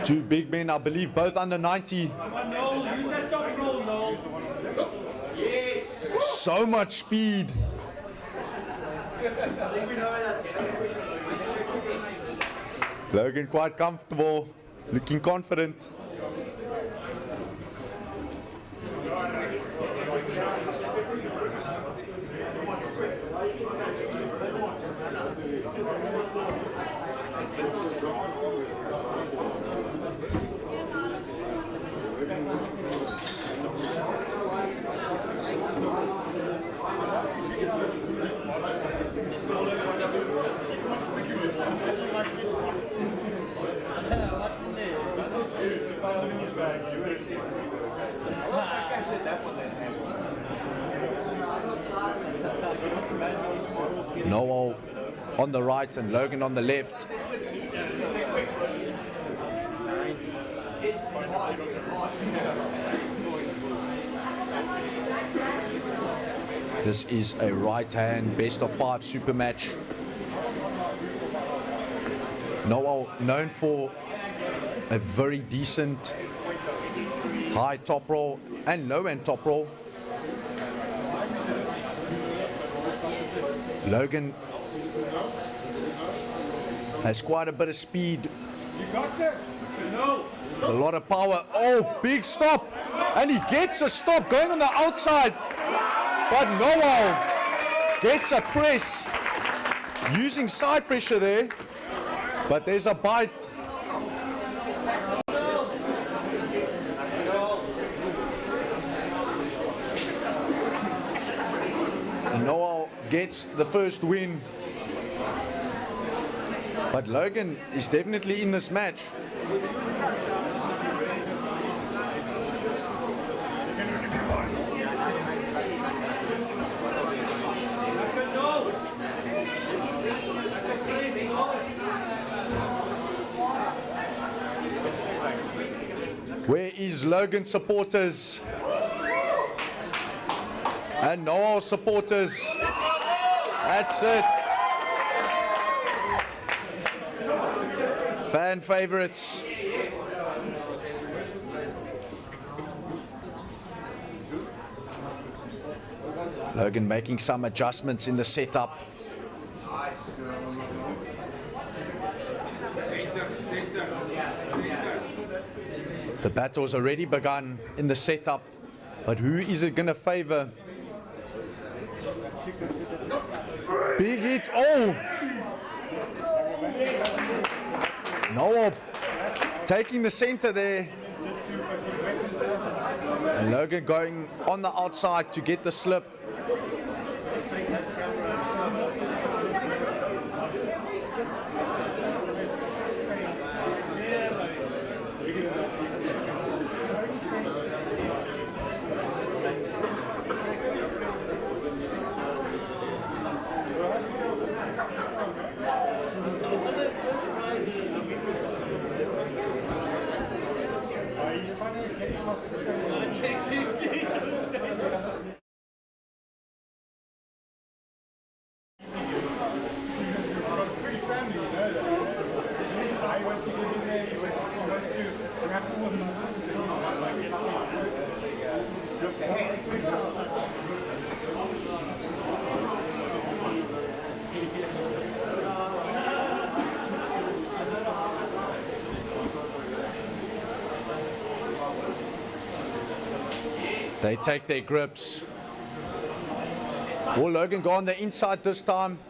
Two big men, I believe, both under 90. So much speed. Logan quite comfortable, looking confident. Noel on the right and Logan on the left. This is a right-hand best-of-5 super match. Noel known for a very decent high top roll and low-end top roll. Logan has quite a bit of speed. A lot of power. Oh, big stop. And he gets a stop going on the outside. But Noel gets a press using side pressure there. But there's a bite. And Noel gets the first win. But Logan is definitely in this match. Where is Logan supporters? And Noel supporters. That's it. Fan favorites. Logan making some adjustments in the setup. The battle's already begun in the setup, but who is it going to favor? Big hit. Oh! Noel taking the center there. And Logan going on the outside to get the slip. They take their grips. Will Logan go on the inside this time?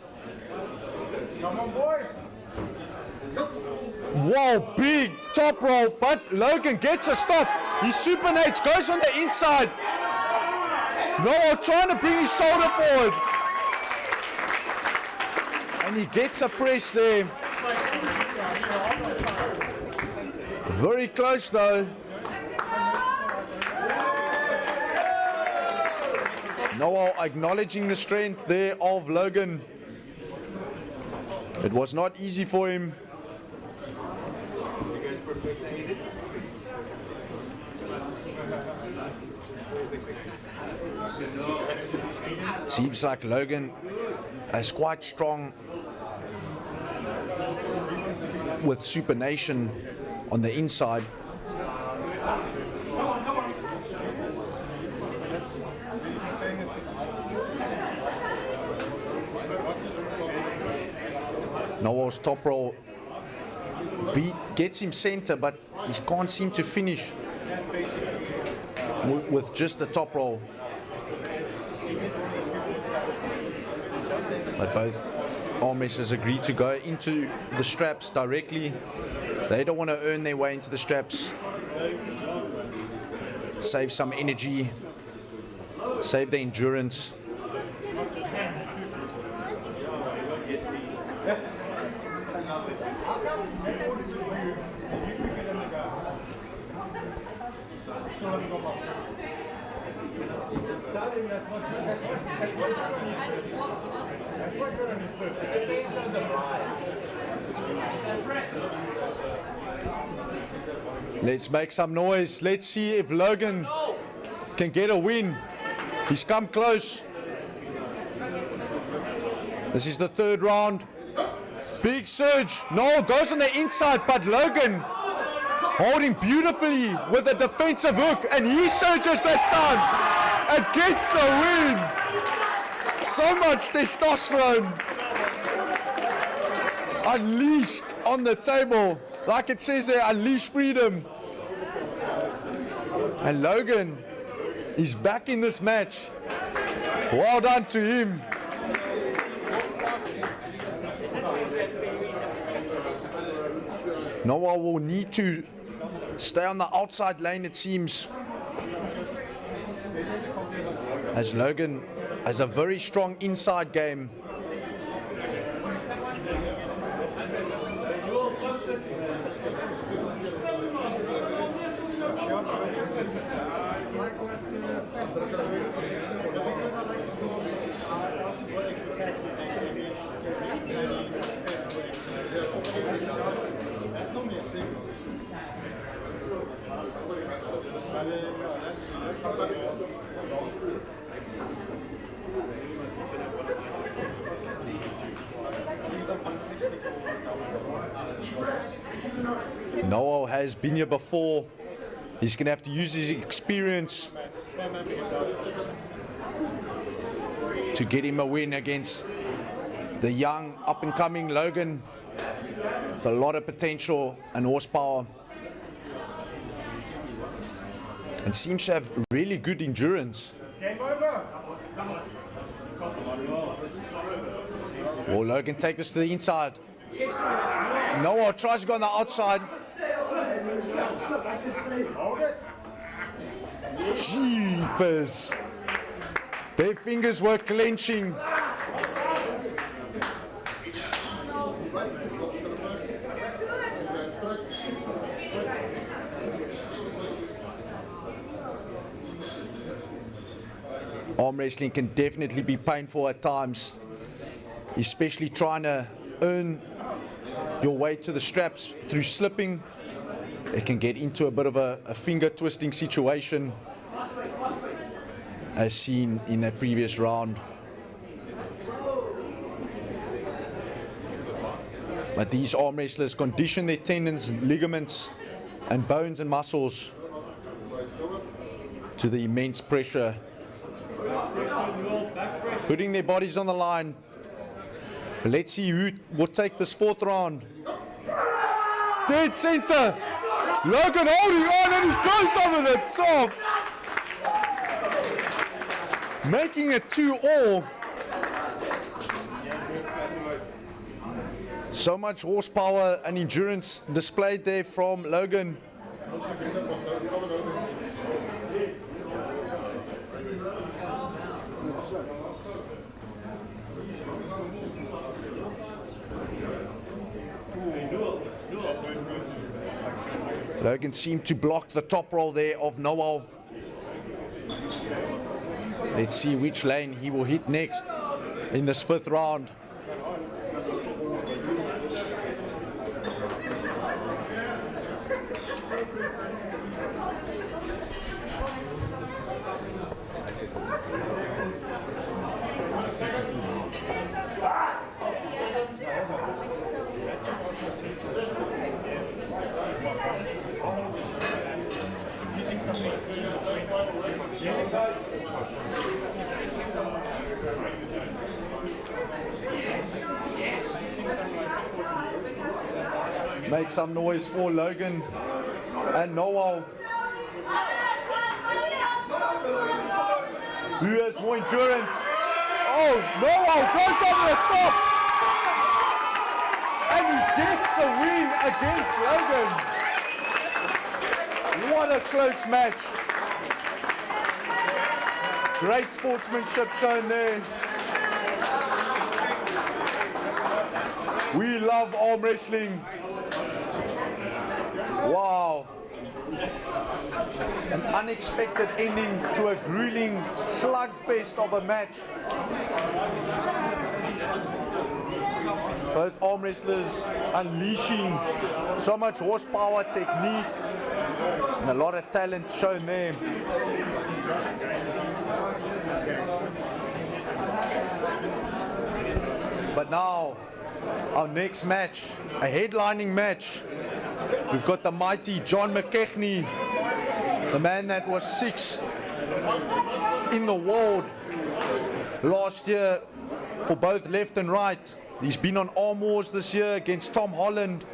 Come on, boys. Whoa, big top roll, but Logan gets a stop. He supernates, goes on the inside. Noel trying to bring his shoulder forward. And he gets a press there. Very close though. Noel acknowledging the strength there of Logan. It was not easy for him. You guys perfectionated? Seems like Logan is quite strong with supination on the inside. Noah's top roll gets him center, but he can't seem to finish with just the top roll. But both arm wrestlers agreed to go into the straps directly. They don't want to earn their way into the straps. Save some energy, save the endurance. Let's make some noise. Let's see if Logan can get a win. He's come close. This is the third round. Big surge. Noel goes on the inside, but Logan holding beautifully with a defensive hook, and he surges this time and gets the win. So much testosterone unleashed on the table. Like it says there, unleash freedom. And Logan is back in this match. Well done to him. Noah will need to stay on the outside lane, it seems, as Logan has a very strong inside game. Noah has been here before. He's going to have to use his experience to get him a win against the young, up-and-coming Logan with a lot of potential and horsepower, and seems to have really good endurance. Will Logan take this to the inside? Noah tries to go on the outside. Jeepers. Their fingers were clenching. Arm wrestling can definitely be painful at times, especially trying to earn your way to the straps through slipping. It can get into a bit of a finger twisting situation, as seen in that previous round. But these arm wrestlers condition their tendons, ligaments, and bones and muscles to the immense pressure, putting their bodies on the line. Let's see who will take this fourth round. Dead center. Logan holding on, and he goes over the top, making it 2-all. So much horsepower and endurance displayed there from Logan. Logan seemed to block the top roll there of Noel. Let's see which lane he will hit next in this fifth round. Make some noise for Logan and Noel. Who has more endurance? Oh, Noel goes over the top! And he gets the win against Logan. What a close match. Great sportsmanship shown there. We love arm wrestling. Wow. An unexpected ending to a grueling slugfest of a match. Both arm wrestlers unleashing so much horsepower, technique, and a lot of talent shown there. But now, our next match, a headlining match. We've got the mighty John McKechnie, the man that was 6th in the world last year for both left and right. He's been on Arm Wars this year against Tom Holland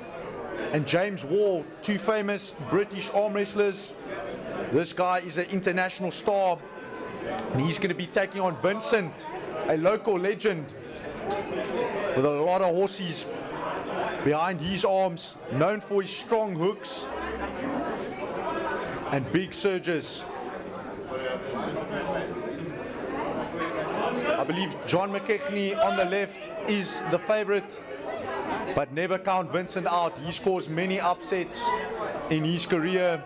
and James Wall, 2 famous British arm wrestlers. This guy is an international star, and he's going to be taking on Vincent, a local legend with a lot of horses behind his arms, known for his strong hooks and big surges. I believe John McKechnie on the left is the favorite, but never count Vincent out. He's caused many upsets in his career.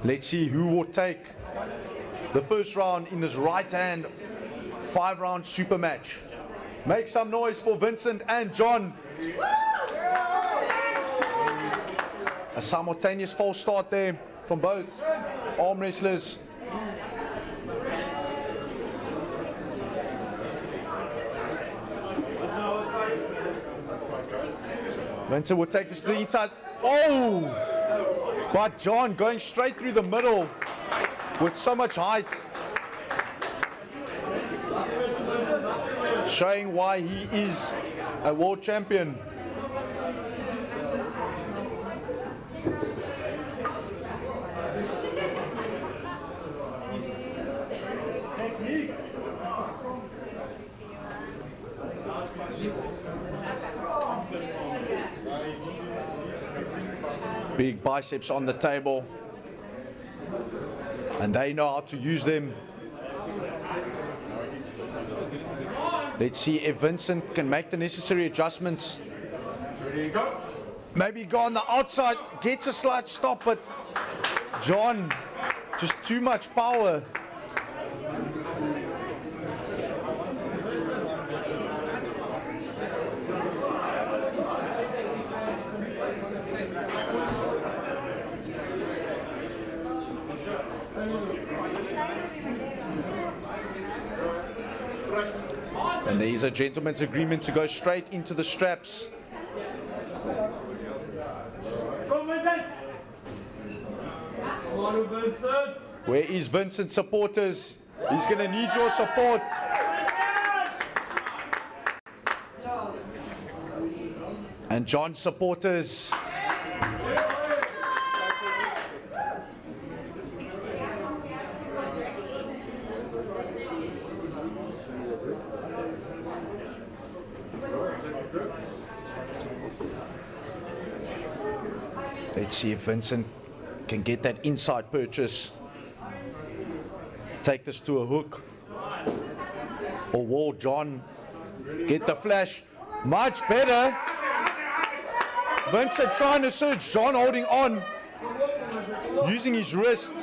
Let's see who will take the first round in this right-hand 5-round super match. Make some noise for Vincent and John. A simultaneous false start there from both arm wrestlers. Vincent will take this to the inside. Oh! But John going straight through the middle with so much height. Showing why he is a world champion. Big biceps on the table, and they know how to use them. Let's see if Vincent can make the necessary adjustments. Maybe go on the outside, gets a slight stop, but John, just too much power. And there is a gentleman's agreement to go straight into the straps. Come Vincent! Come on, Vincent! Where is Vincent's supporters? He's going to need your support. And John's supporters. Let's see if Vincent can get that inside purchase. Take this to a hook. Or will John get the flash? Much better. Vincent trying to surge. John holding on. Using his wrist.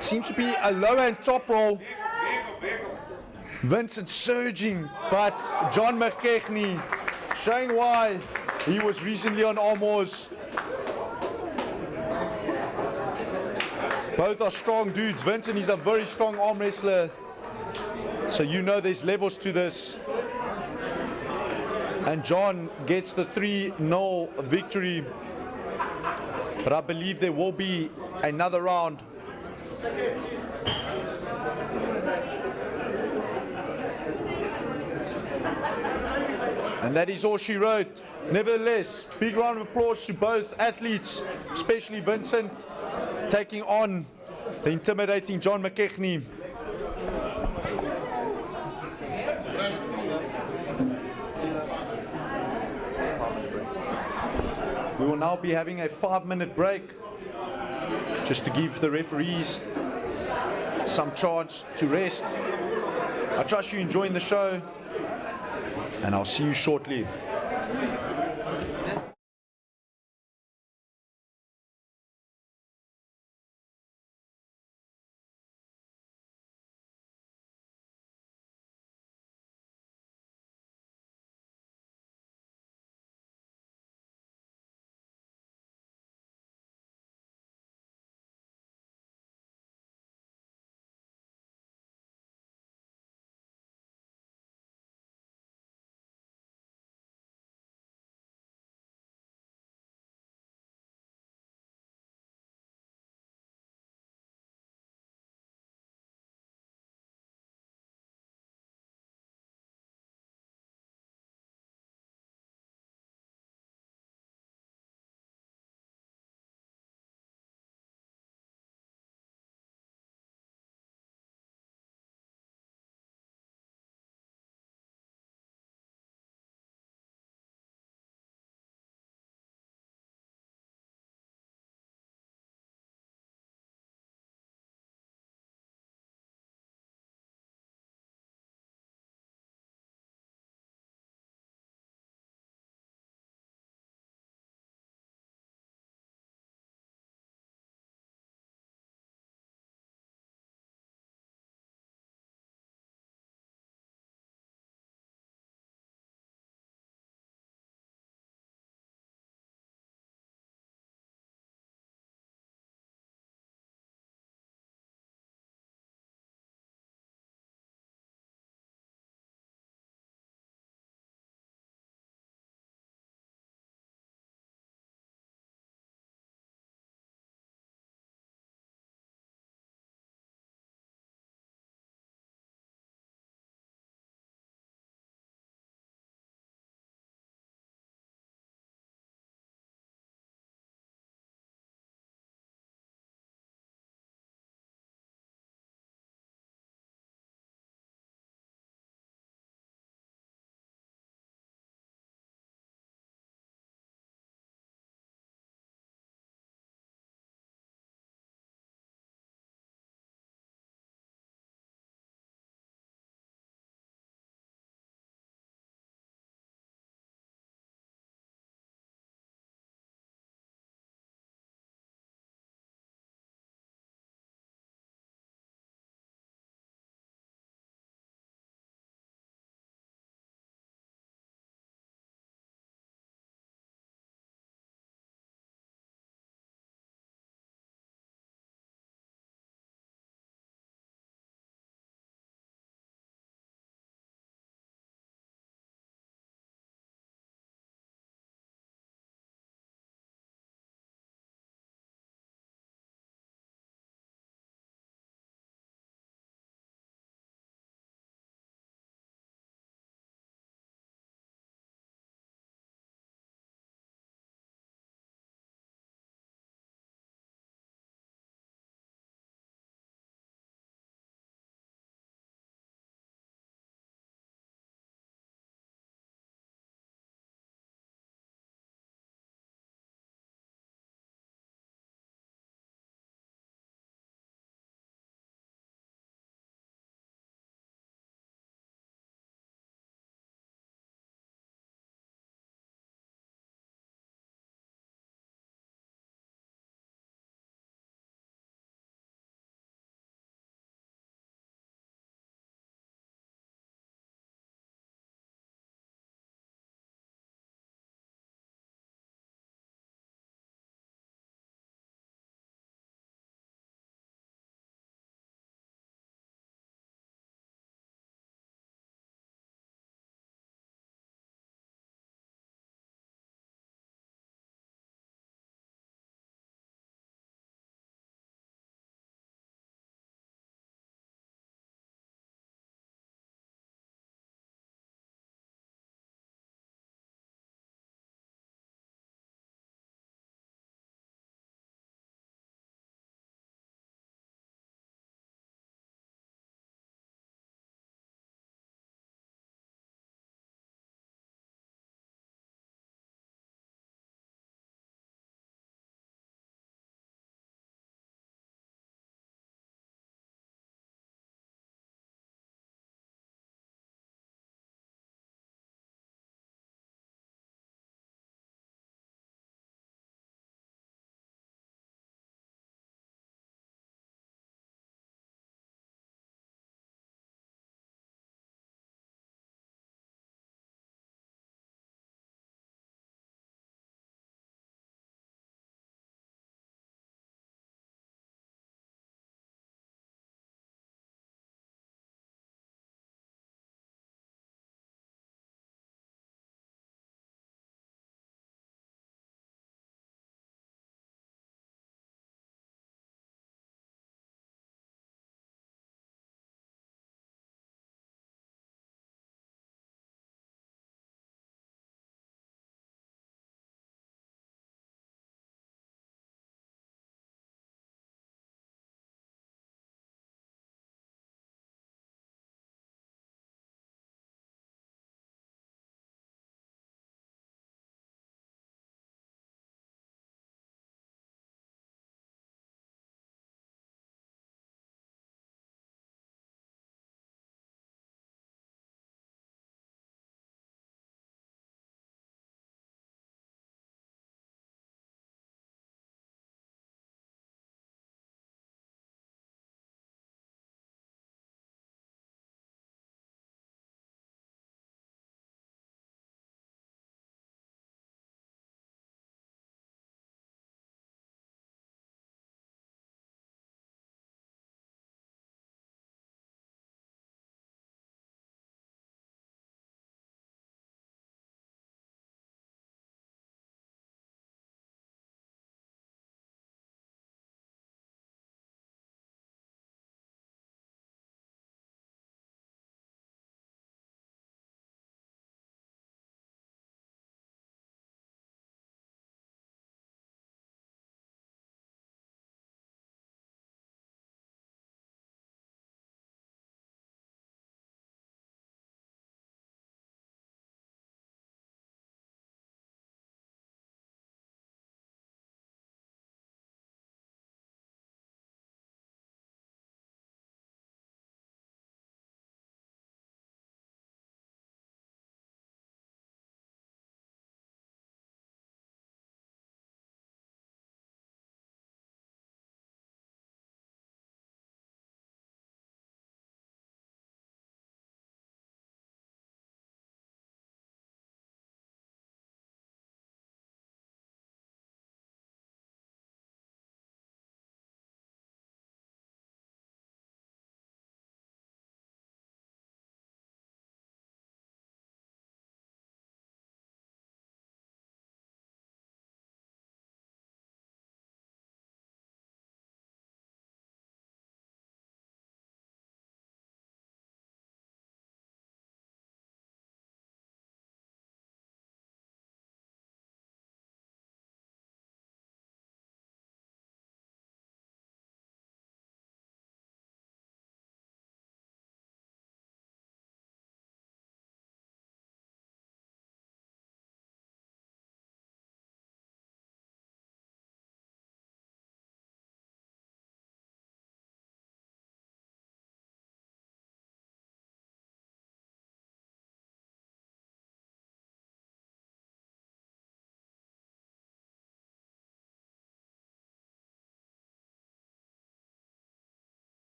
Seems to be a low and top roll. Vincent surging, but John McKechnie showing why he was recently on Arm Wars. Both are strong dudes. Vincent is a very strong arm wrestler, so you know there's levels to this. And John gets the 3-0 victory. but I believe there will be another round. And that is all she wrote. Nevertheless, big round of applause to both athletes, especially Vincent, taking on the intimidating John McKechnie. We will now be having a 5-minute break, just to give the referees some chance to rest. I trust you're enjoying the show, and I'll see you shortly.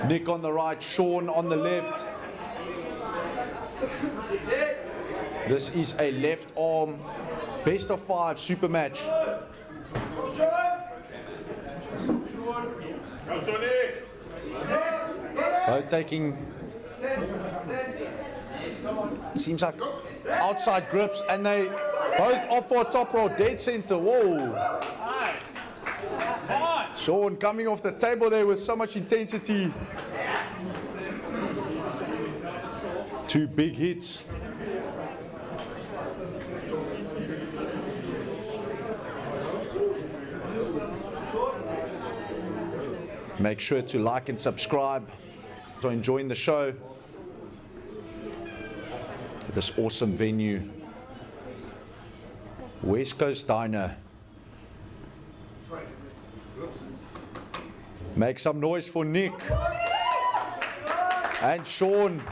Nick on the right, Sean on the left. This is a left arm best of 5 super match. Both taking, seems like outside grips, and they both opt for a top roll, dead center. Whoa. Sean coming off the table there with so much intensity. 2 big hits. Make sure to like and subscribe. So enjoying the show. This awesome venue. West Coast Diner. Make some noise for Nick. And Sean.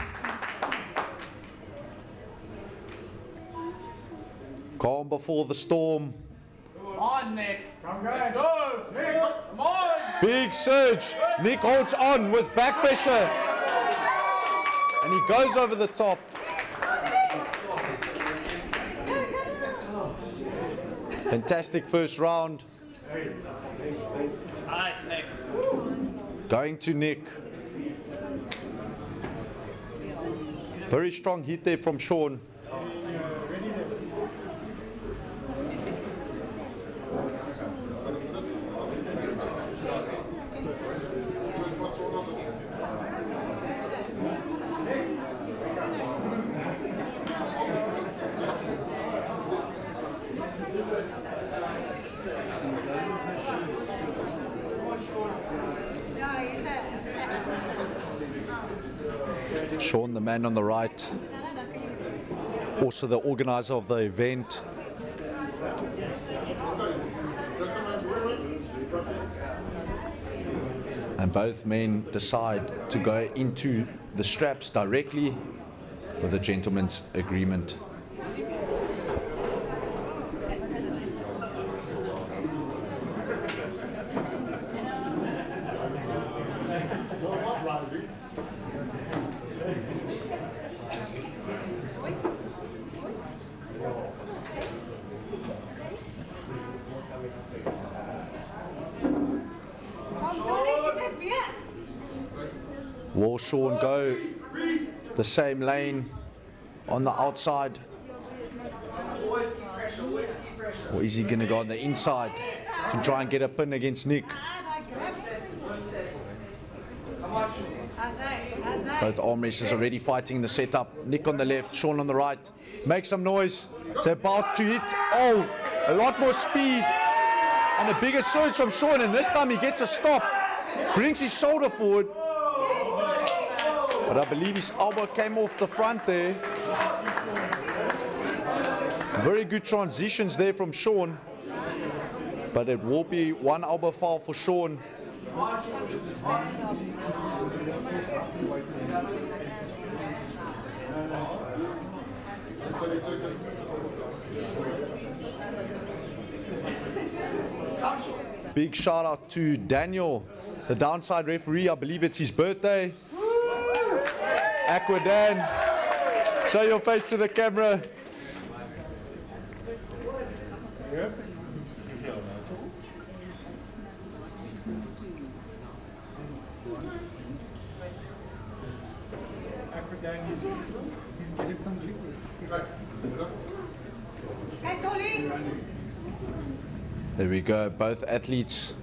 Calm before the storm. Come on, Nick. Let's go. Nick, come on. Big surge. Nick holds on with back pressure. And he goes over the top. Fantastic first round. Nice, Nick. Going to Nick. Very strong hit there from Sean. Sean, the man on the right, also the organizer of the event. And both men decide to go into the straps directly with a gentleman's agreement. Will Sean go the same lane on the outside? Or is he going to go on the inside to try and get a pin against Nick? Both arm wrestlers already fighting the setup. Nick on the left, Sean on the right. Make some noise. It's about to hit. Oh, a lot more speed. And a bigger surge from Sean, and this time he gets a stop. Brings his shoulder forward. But I believe his elbow came off the front there. Very good transitions there from Sean. But it will be one elbow foul for Sean. Big shout out to Daniel, the downside referee. I believe it's his birthday. Aquadan, show your face to the camera. There we go, both athletes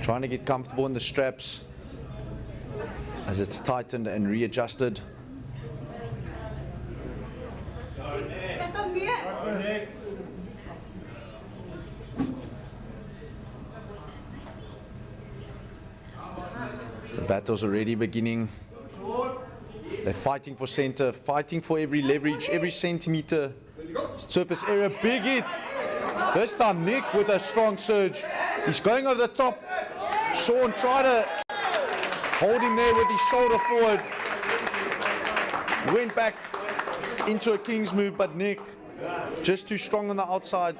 trying to get comfortable in the straps as it's tightened and readjusted. The battle's already beginning. They're fighting for center, fighting for every leverage, every centimeter. Surface area, big hit. This time Nick with a strong surge. He's going over the top. Sean tried to hold him there with his shoulder forward. Went back into a king's move, but Nick just too strong on the outside.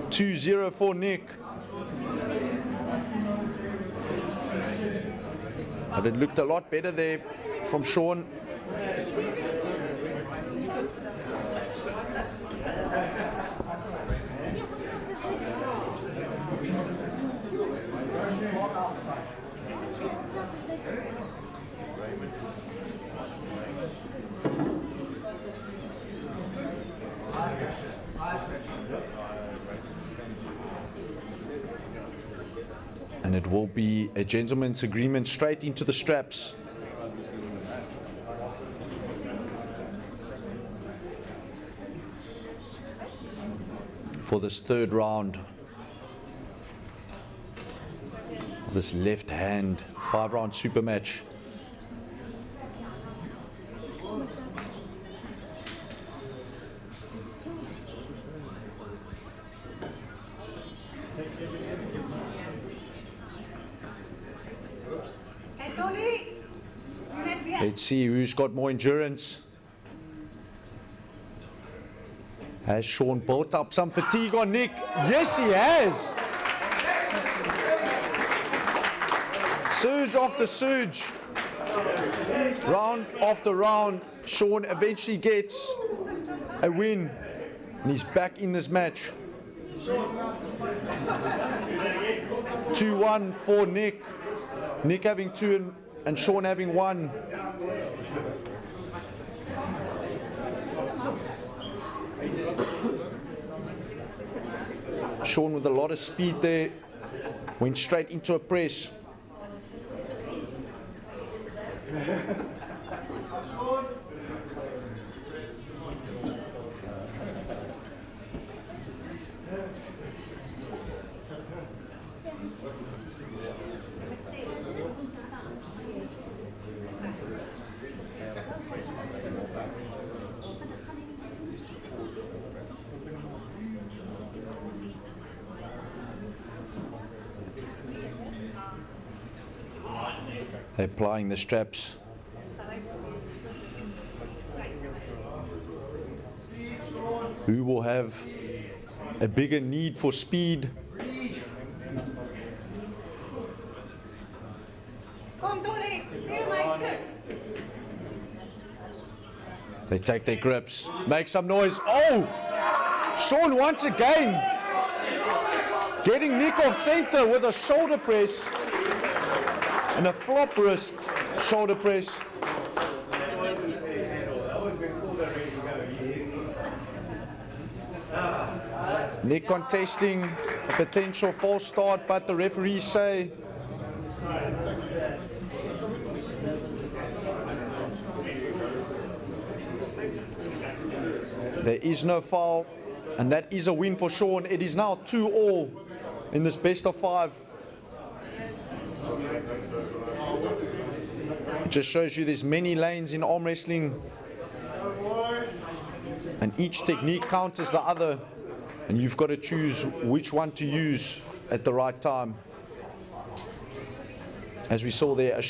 2-0 for Nick. But it looked a lot better there from Sean. And it will be a gentleman's agreement straight into the straps. For this third round of this left hand 5-round super match. Let's see who's got more endurance. Has Sean built up some fatigue on Nick? Yes, he has. Surge after surge. Round after round, Sean eventually gets a win. And he's back in this match. 2-1 for Nick. Nick having 2 and Sean having 1. Sean with a lot of speed there, went straight into a press. They're applying the straps. Who will have a bigger need for speed? They take their grips, make some noise. Oh! Sean once again getting Nick off center with a shoulder press. And a flop wrist shoulder press. Nick contesting a potential false start, but the referees say there is no foul, and that is a win for Sean. It is now 2-2 in this best of 5. It just shows you there's many lanes in arm wrestling, and each technique counters the other, and you've got to choose which one to use at the right time. As we saw there, a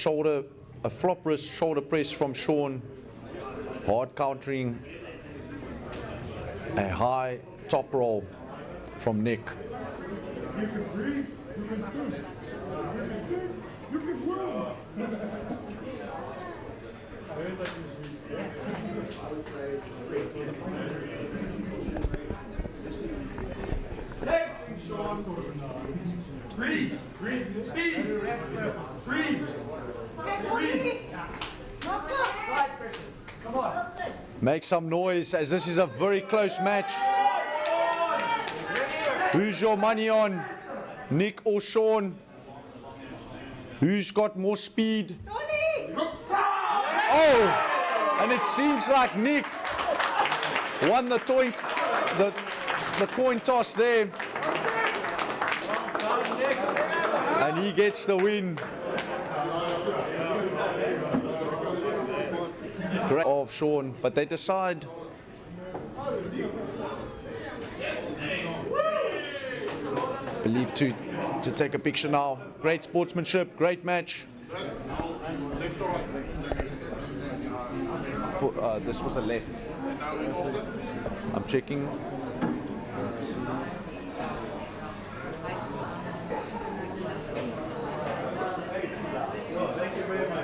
flop wrist shoulder press from Sean, hard countering a high top roll from Nick. Breathe. Speed. Breathe. Come on. Make some noise, as this is a very close match. Who's your money on? Nick or Sean? Who's got more speed? Oh! And it seems like Nick won the coin toss there. And he gets the win. Great of Sean, but they decide believe to take a picture now. Great sportsmanship, great match. This was a left. I'm checking. Thank you very much.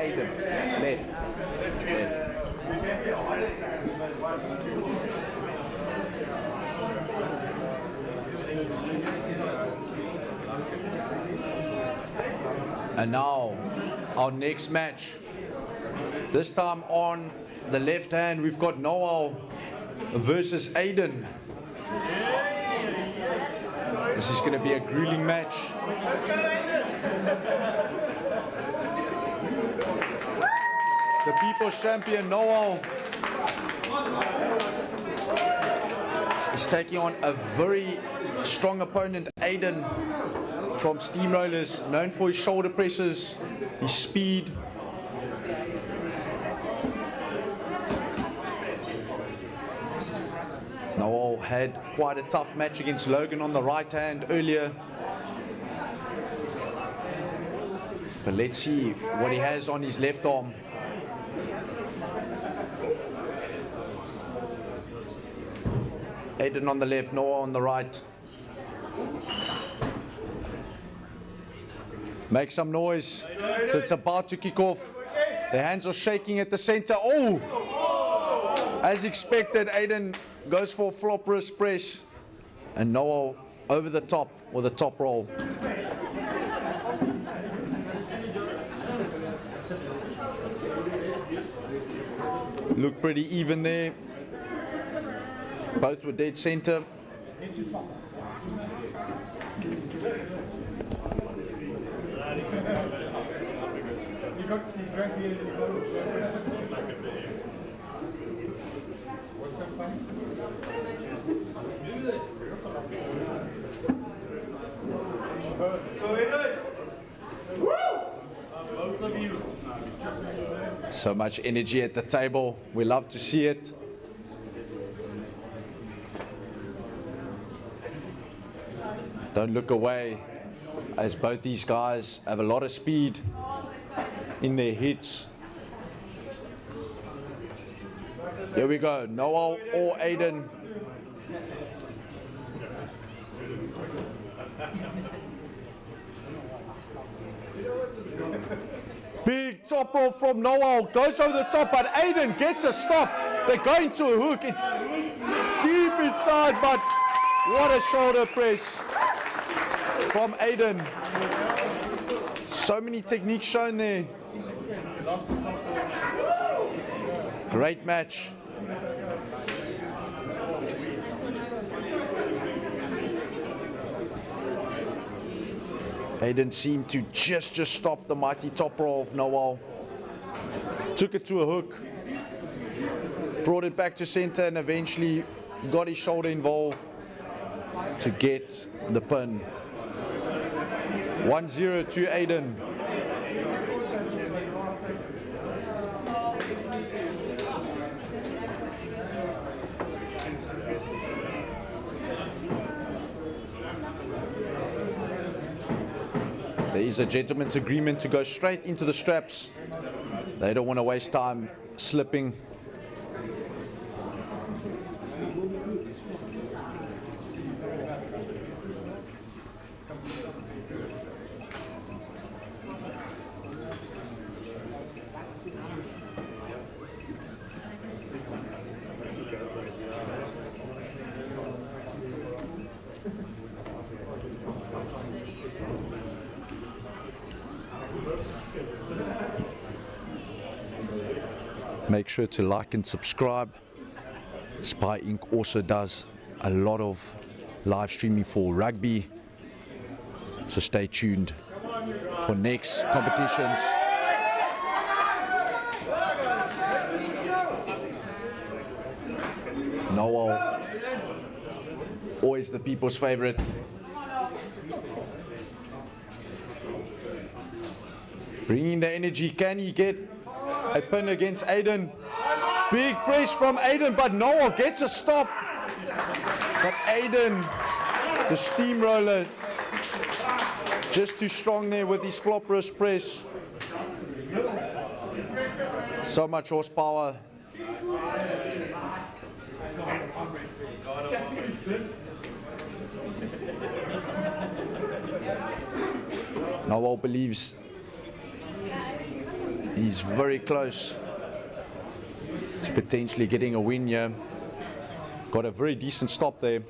Aiden. Left. And now, our next match. This time on the left hand, we've got Noel versus Aiden. This is going to be a grueling match. The People's Champion, Noel, is taking on a very strong opponent, Aiden, from Steamrollers, known for his shoulder presses, his speed. Noel had quite a tough match against Logan on the right hand earlier. But let's see what he has on his left arm. Aiden on the left, Noel on the right. Make some noise. So it's about to kick off. The hands are shaking at the center. Oh! As expected, Aiden goes for a flop wrist press. And Noel over the top with a top roll. Look pretty even there. Both were dead center. So much energy at the table. We love to see it. Don't look away, as both these guys have a lot of speed in their hits. Here we go, Noel or Aiden. Big top roll from Noel, goes over the top, but Aiden gets a stop. They're going to a hook, it's deep inside, but what a shoulder press from Aiden. So many techniques shown there. Great match. Aiden seemed to just stop the mighty top roll of Noel. Took it to a hook. Brought it back to center and eventually got his shoulder involved to get the pin. 1-0 to Aiden. There is a gentleman's agreement to go straight into the straps. They don't want to waste time slipping. Make sure to like and subscribe. Spy Inc. also does a lot of live streaming for rugby, so stay tuned for next competitions. Noel, always the people's favorite. Bringing the energy, can he get a pin against Aiden? Big press from Aiden, but Noel gets a stop. But Aiden, the steamroller, just too strong there with his flop wrist press. So much horsepower. Noel believes He's very close to potentially getting a win here. Got a very decent stop there.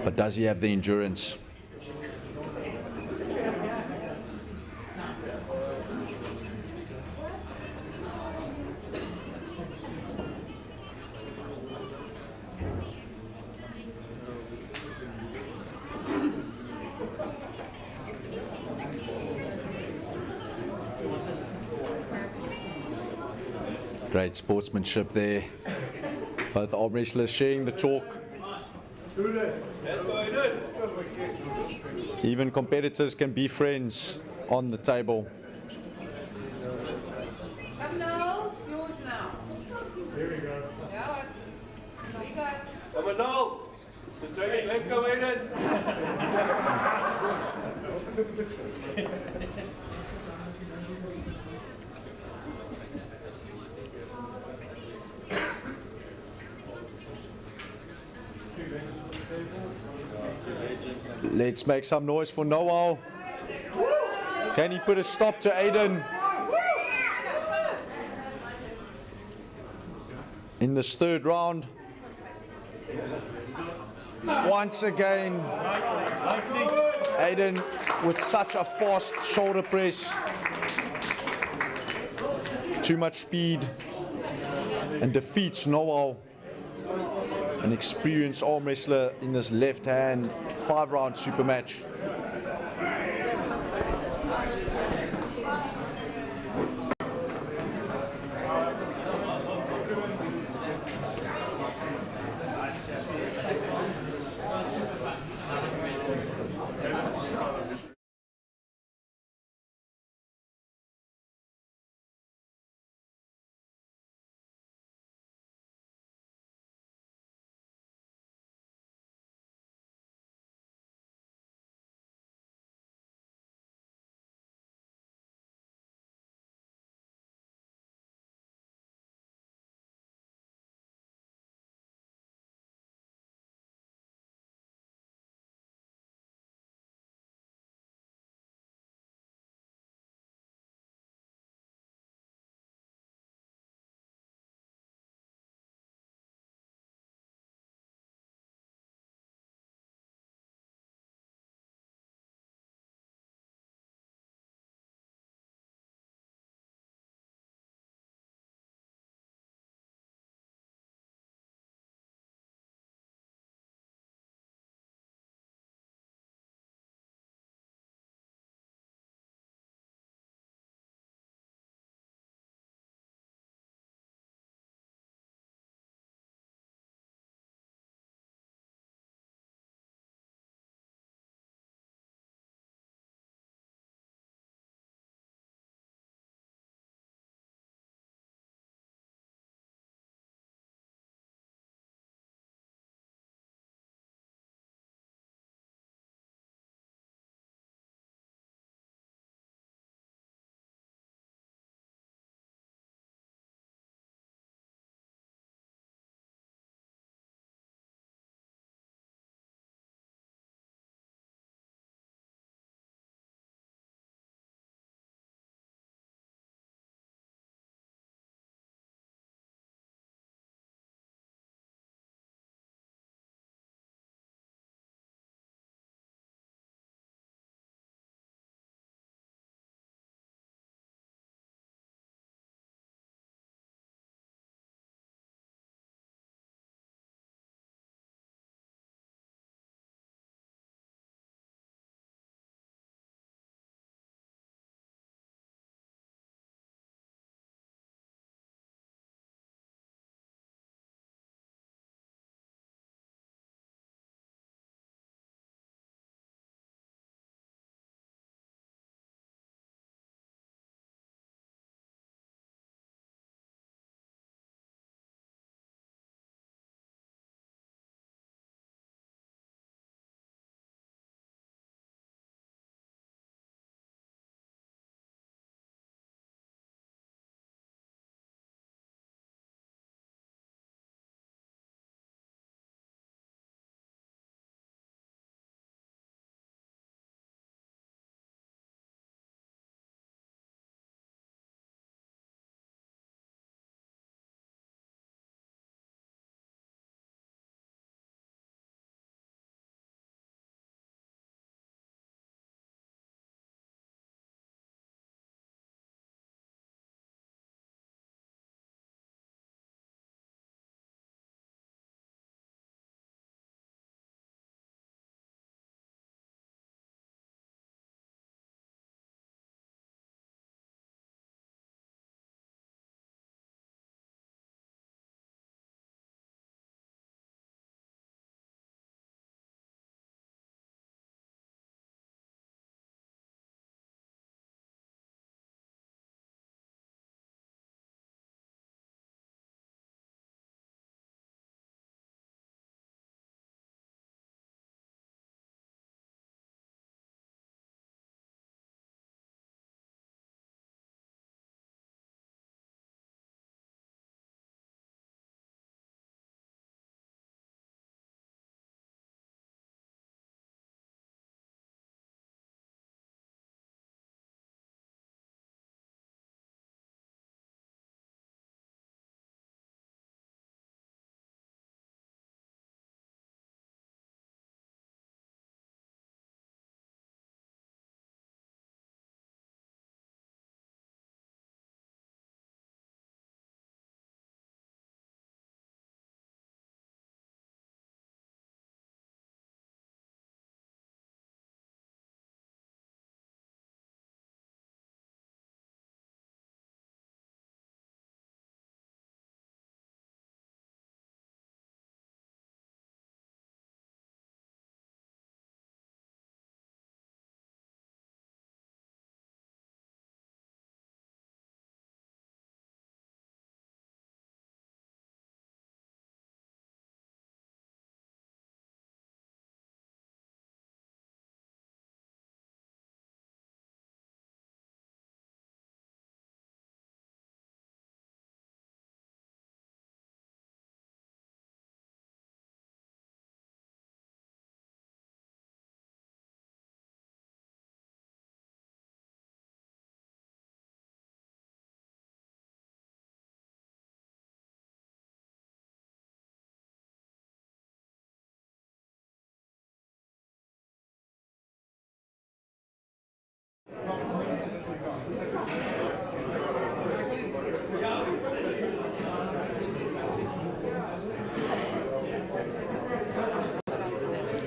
But does he have the endurance? Great sportsmanship there. Both arm wrestlers sharing the chalk. Even competitors can be friends on the table. Come now, yours now. Here we go. Yeah, there you go. Come on, no. Just training. Let's go, Raymond. Let's make some noise for Noel. Can he put a stop to Aiden in this third round? Once again, Aiden with such a fast shoulder press. Too much speed, and defeats Noel, an experienced arm wrestler in this left-hand 5-round super match.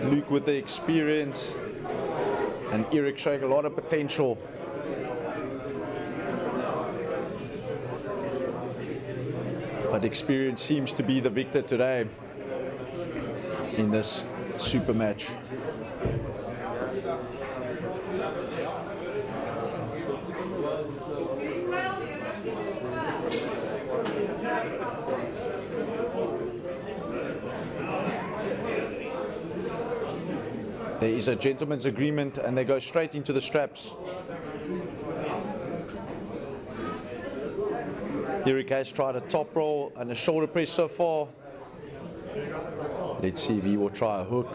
Luke with the experience, and Eric showing a lot of potential. But experience seems to be the victor today in this super match. There is a gentleman's agreement and they go straight into the straps. Eric has tried a top roll and a shoulder press so far. Let's see if he will try a hook.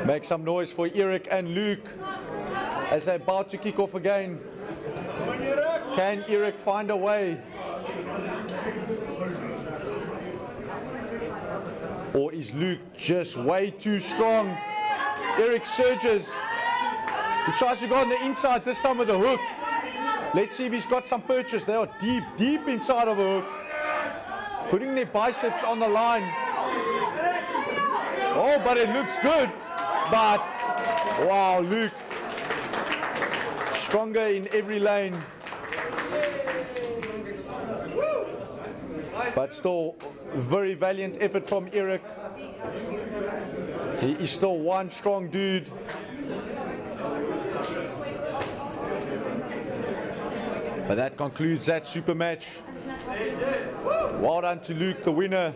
Make some noise for Eric and Luke as they're about to kick off again. Can Eric find a way? Or is Luke just way too strong? Eric surges. He tries to go on the inside, this time with a hook. Let's see if he's got some purchase. They are deep inside of a hook. Putting their biceps on the line. Oh, but it looks good. But, wow, Luke, stronger in every lane. But still, very valiant effort from Eric. He is still one strong dude. But that concludes that super match. Well done to Luke, the winner.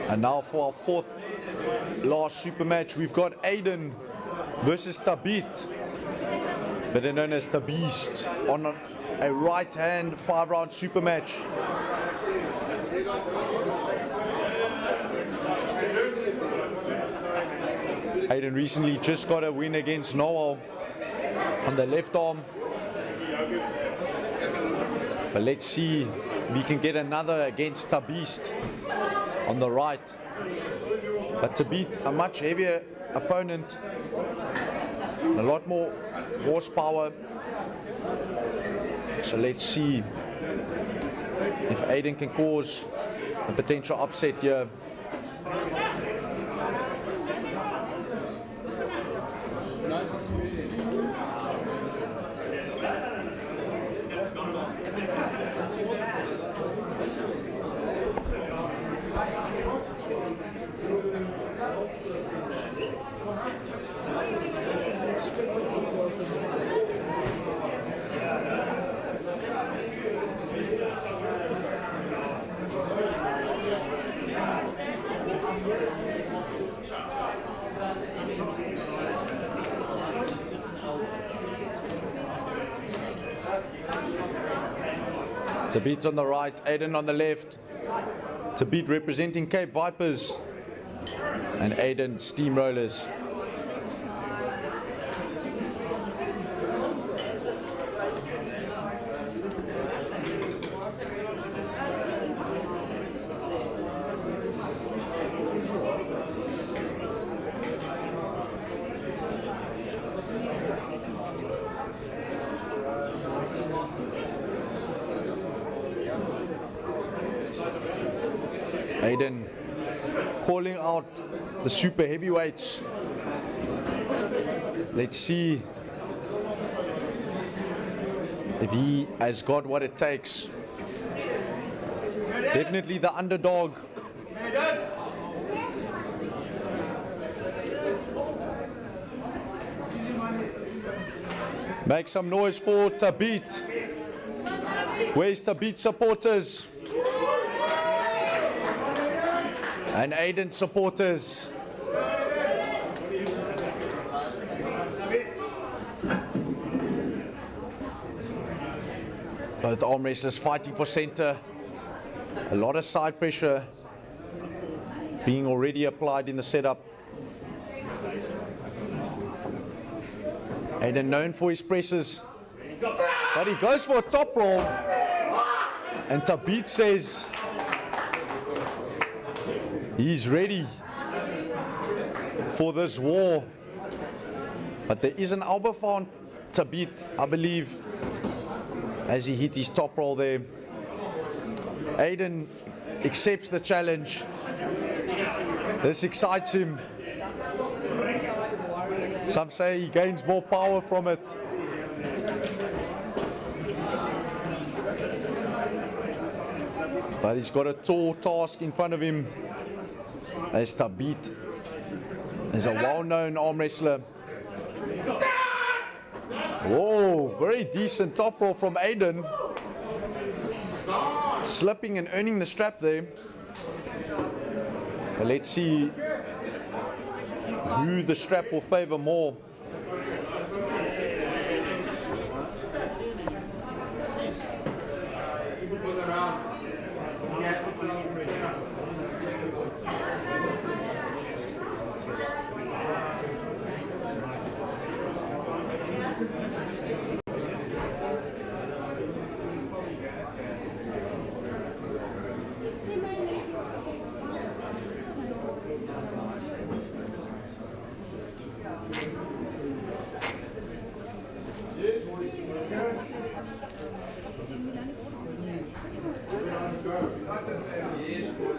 And now for our fourth last super match, we've got Aiden versus Tabit, better known as the Beast, on a right hand 5-round super match. Aiden recently just got a win against Noel on the left arm. But let's see if we can get another against Tabist on the right. But to beat a much heavier opponent, a lot more horsepower. So let's see if Aiden can cause a potential upset here. Tabit on the right, Aiden on the left. Tabit representing Cape Vipers and Aiden Steamrollers. Aiden calling out the super heavyweights. Let's see if he has got what it takes. Definitely the underdog. Make some noise for Tabit. Where's Tabit supporters? And Aiden supporters. Both arm wrestlers fighting for center. A lot of side pressure being already applied in the setup. Aiden known for his presses, but he goes for a top roll. And Tabit says, He's ready for this war. But there is an elbow for to beat, I believe, as he hit his top roll there. Aiden accepts the challenge. This excites him. Some say he gains more power from it. But he's got a tall task in front of him, as Tabit is a well-known arm wrestler. Whoa, very decent top roll from Aiden. Slipping and earning the strap there. But let's see who the strap will favor more.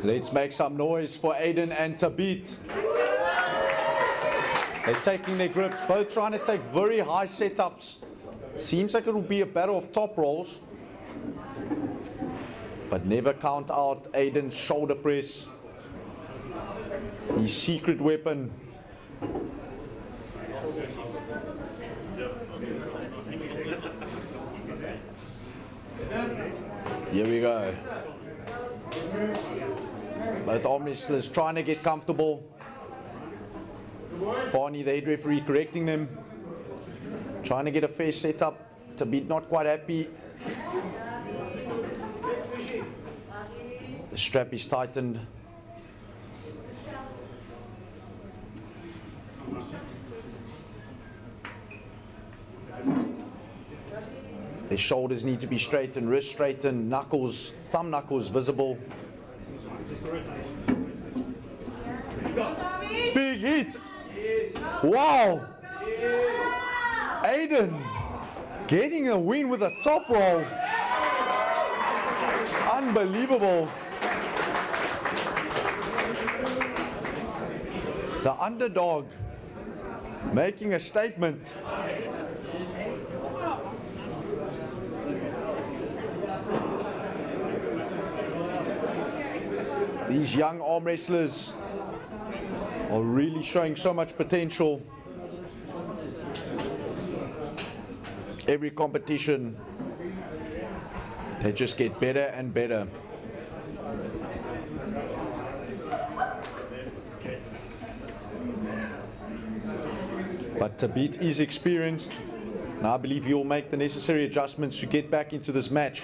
Let's make some noise for Aiden and Tabit. They're taking their grips, both trying to take very high setups. Seems like it will be a battle of top rolls. But never count out Aiden's shoulder press. His secret weapon. Here we go. Both arm wrestlers trying to get comfortable. Farney, the head referee, correcting them. Trying to get a fair setup. Tabit not quite happy. The strap is tightened. Their shoulders need to be straightened, wrist straightened, knuckles, thumb knuckles visible. Big hit! Wow! Aiden getting a win with a top roll. Unbelievable. The underdog making a statement. These young arm wrestlers are really showing so much potential. Every competition, they just get better and better. But Tabit is experienced, and I believe he will make the necessary adjustments to get back into this match.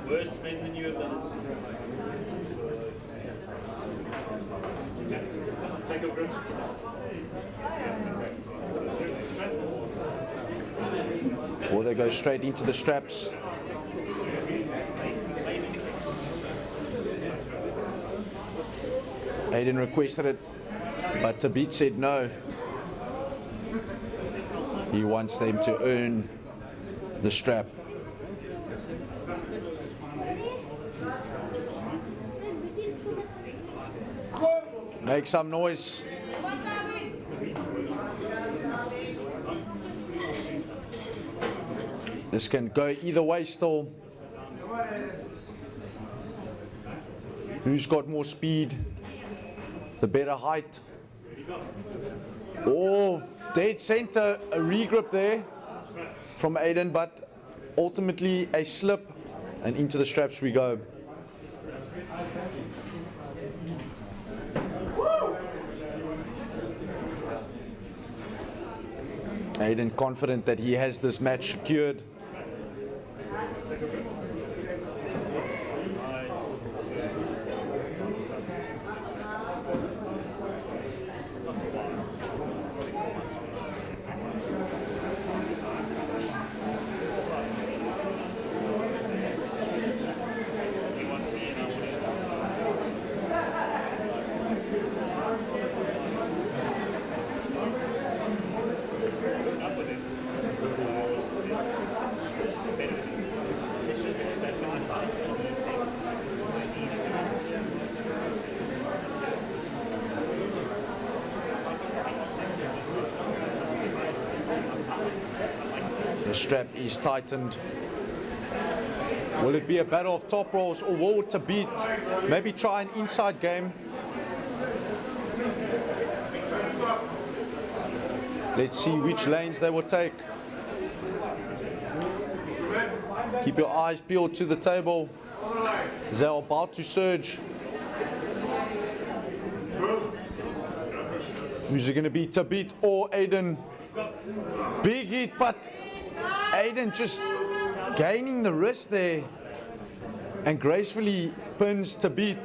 Worst spin than you have done. Take a grip. Or they go straight into the straps. Aiden requested it, but Tabit said no. He wants them to earn the strap. Make some noise. This can go either way still. Who's got more speed? The better height. Oh, dead center, a regrip there from Aiden, but ultimately a slip, and into the straps we go. Aiden confident that he has this match secured. The strap is tightened. Will it be a battle of top rolls, or will Tabit maybe try an inside game? Let's see which lanes they will take. Keep your eyes peeled to the table. They're about to surge. Who's it going to be, Tabit or Aiden? Big hit, but Aiden just gaining the wrist there and gracefully pins Tabit.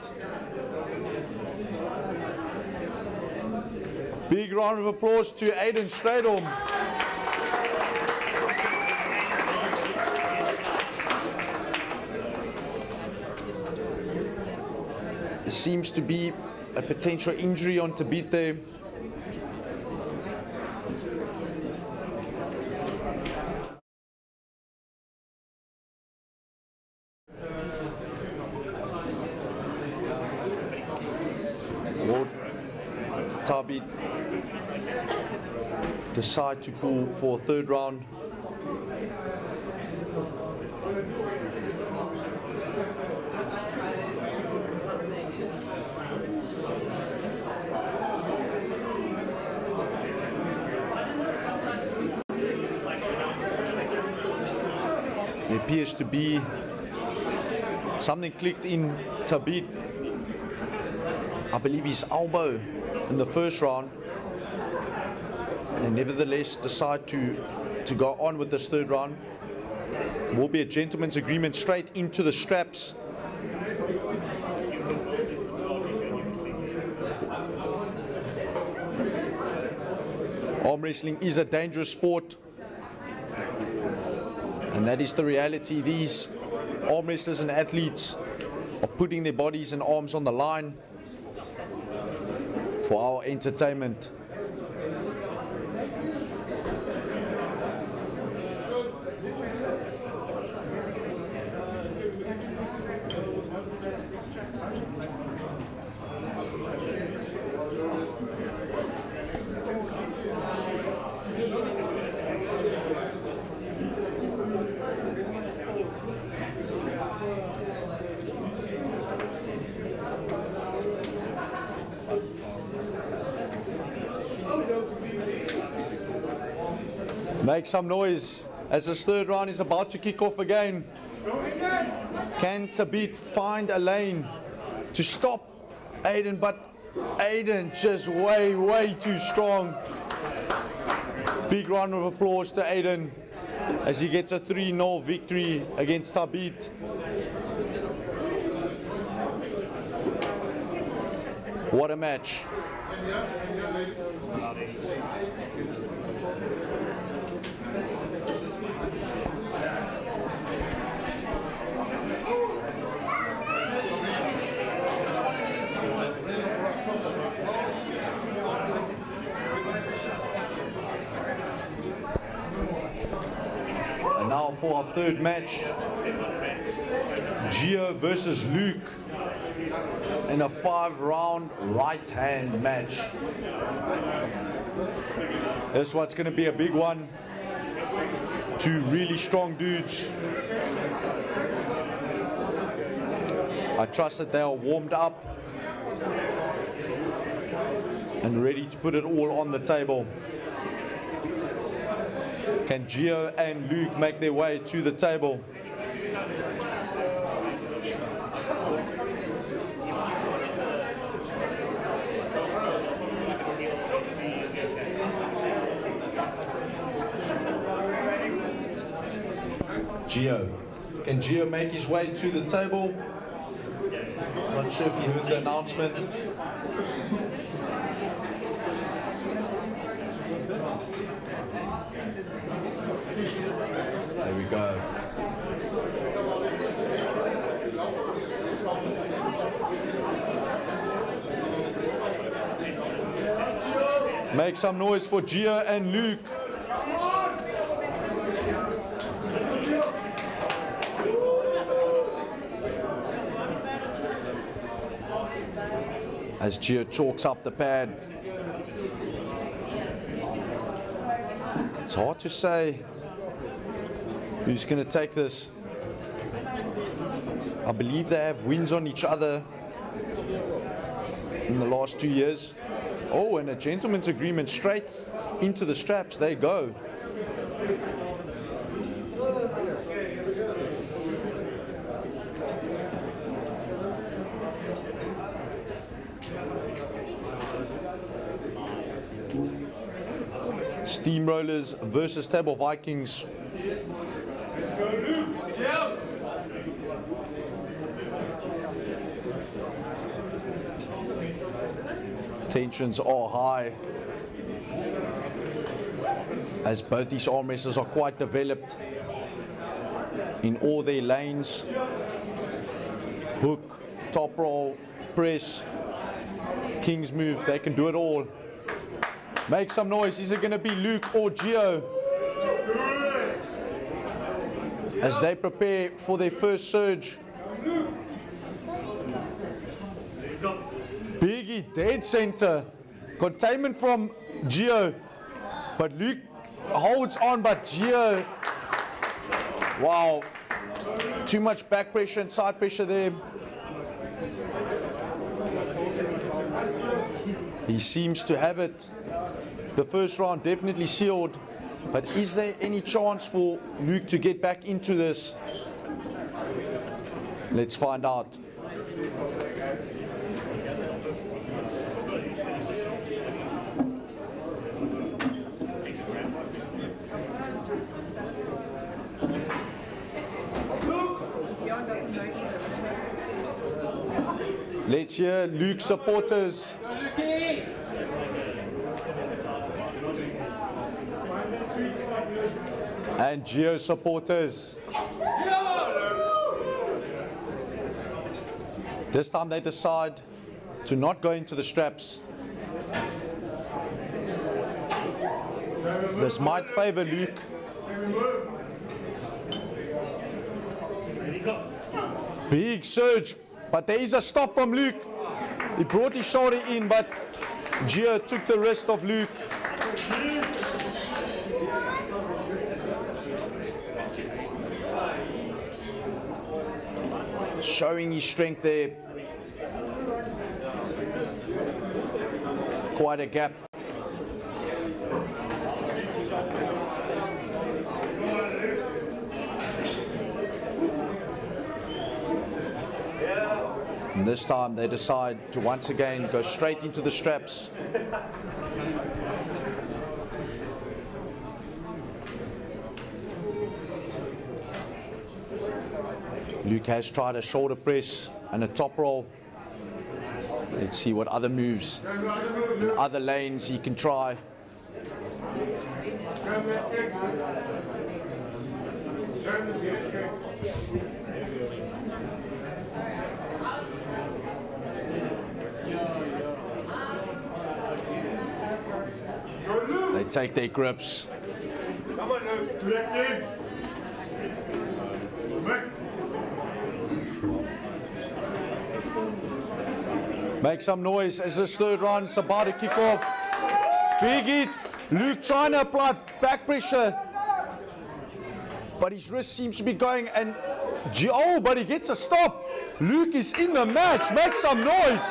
Big round of applause to Aiden straight on. There seems to be a potential injury on Tabit there. Tabit decide to pull for a third round. There appears to be something clicked in Tabit. I believe his elbow in the first round. They nevertheless decide to go on with this third round. It will be a gentleman's agreement straight into the straps. Arm wrestling is a dangerous sport, and that is the reality. These arm wrestlers and athletes are putting their bodies and arms on the line for our entertainment. Make some noise as this third round is about to kick off again. Can Tabit find a lane to stop Aiden? But Aiden just way too strong. Big round of applause to Aiden as he gets a 3-0 victory against Tabit. What a match. And now for our third match, Gio versus Luke in a 5-round right-hand match. This one's going to be a big one. Two really strong dudes. I trust that they are warmed up and ready to put it all on the table. Can Gio and Luke make their way to the table? Gio. Can Gio make his way to the table? Not sure if you heard the announcement. There we go. Make some noise for Gio and Luke. As Gio chalks up the pad. It's hard to say who's going to take this. I believe they have wins on each other in the last 2 years. Oh, and a gentleman's agreement straight into the straps. There you go. Steamrollers versus Table Vikings. Tensions are high as both these arm wrestlers are quite developed in all their lanes. Hook, top roll, press, King's move, they can do it all. Make some noise. Is it going to be Luke or Gio as they prepare for their first surge? Biggie dead center. Containment from Gio. But Luke holds on, but Gio. Wow. Too much back pressure and side pressure there. He seems to have it. The first round definitely sealed. But is there any chance for Luke to get back into this? Let's find out. Let's hear Luke's supporters. And Gio supporters. This time they decide to not go into the straps. This might favor Luke. Big surge, but there is a stop from Luke. He brought his shoulder in, but Gio took the wrist of Luke. Showing his strength there. Quite a gap. And this time they decide to once again go straight into the straps. Luke has tried a shoulder press and a top roll. Let's see what other moves in other lanes he can try. They take their grips. Make some noise as this third round is about to kick off. Big hit. Luke trying to apply back pressure. But his wrist seems to be going, and oh, but he gets a stop. Luke is in the match. Make some noise.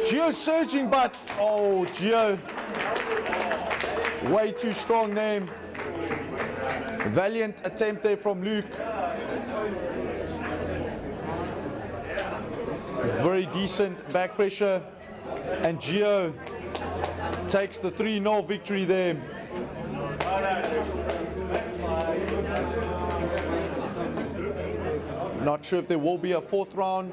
Gio surging, but oh, Gio. Way too strong there. Valiant attempt there from Luke. Very decent back pressure, and Gio takes the 3-0 victory there. Not sure if there will be a fourth round.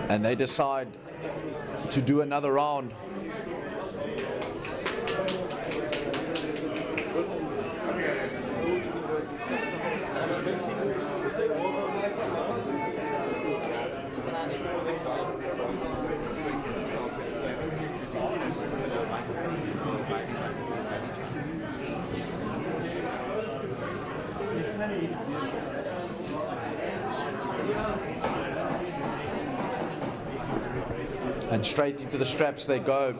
And they decide to do another round. And straight into the straps they go.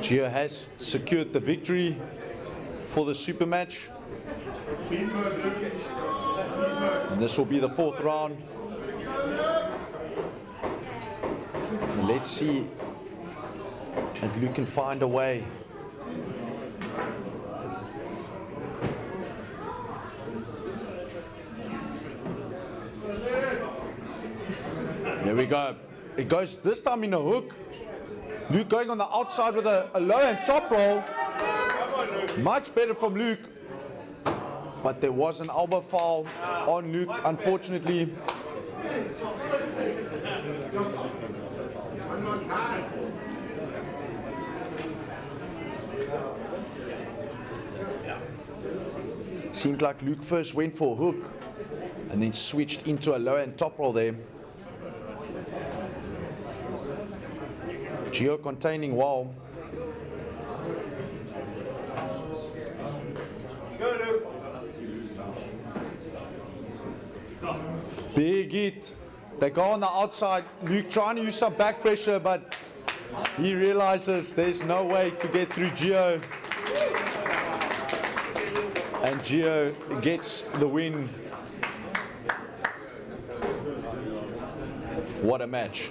Gio has secured the victory for the super match. And this will be the fourth round. And let's see if Luke can find a way. There we go. It goes this time in a hook. Luke going on the outside with a low and top roll. Much better from Luke. But there was an elbow foul on Luke, unfortunately. Seemed like Luke first went for a hook and then switched into a low and top roll there. Gio containing well. Big hit. They go on the outside. Luke trying to use some back pressure, but he realizes there's no way to get through Gio. And Gio gets the win. What a match.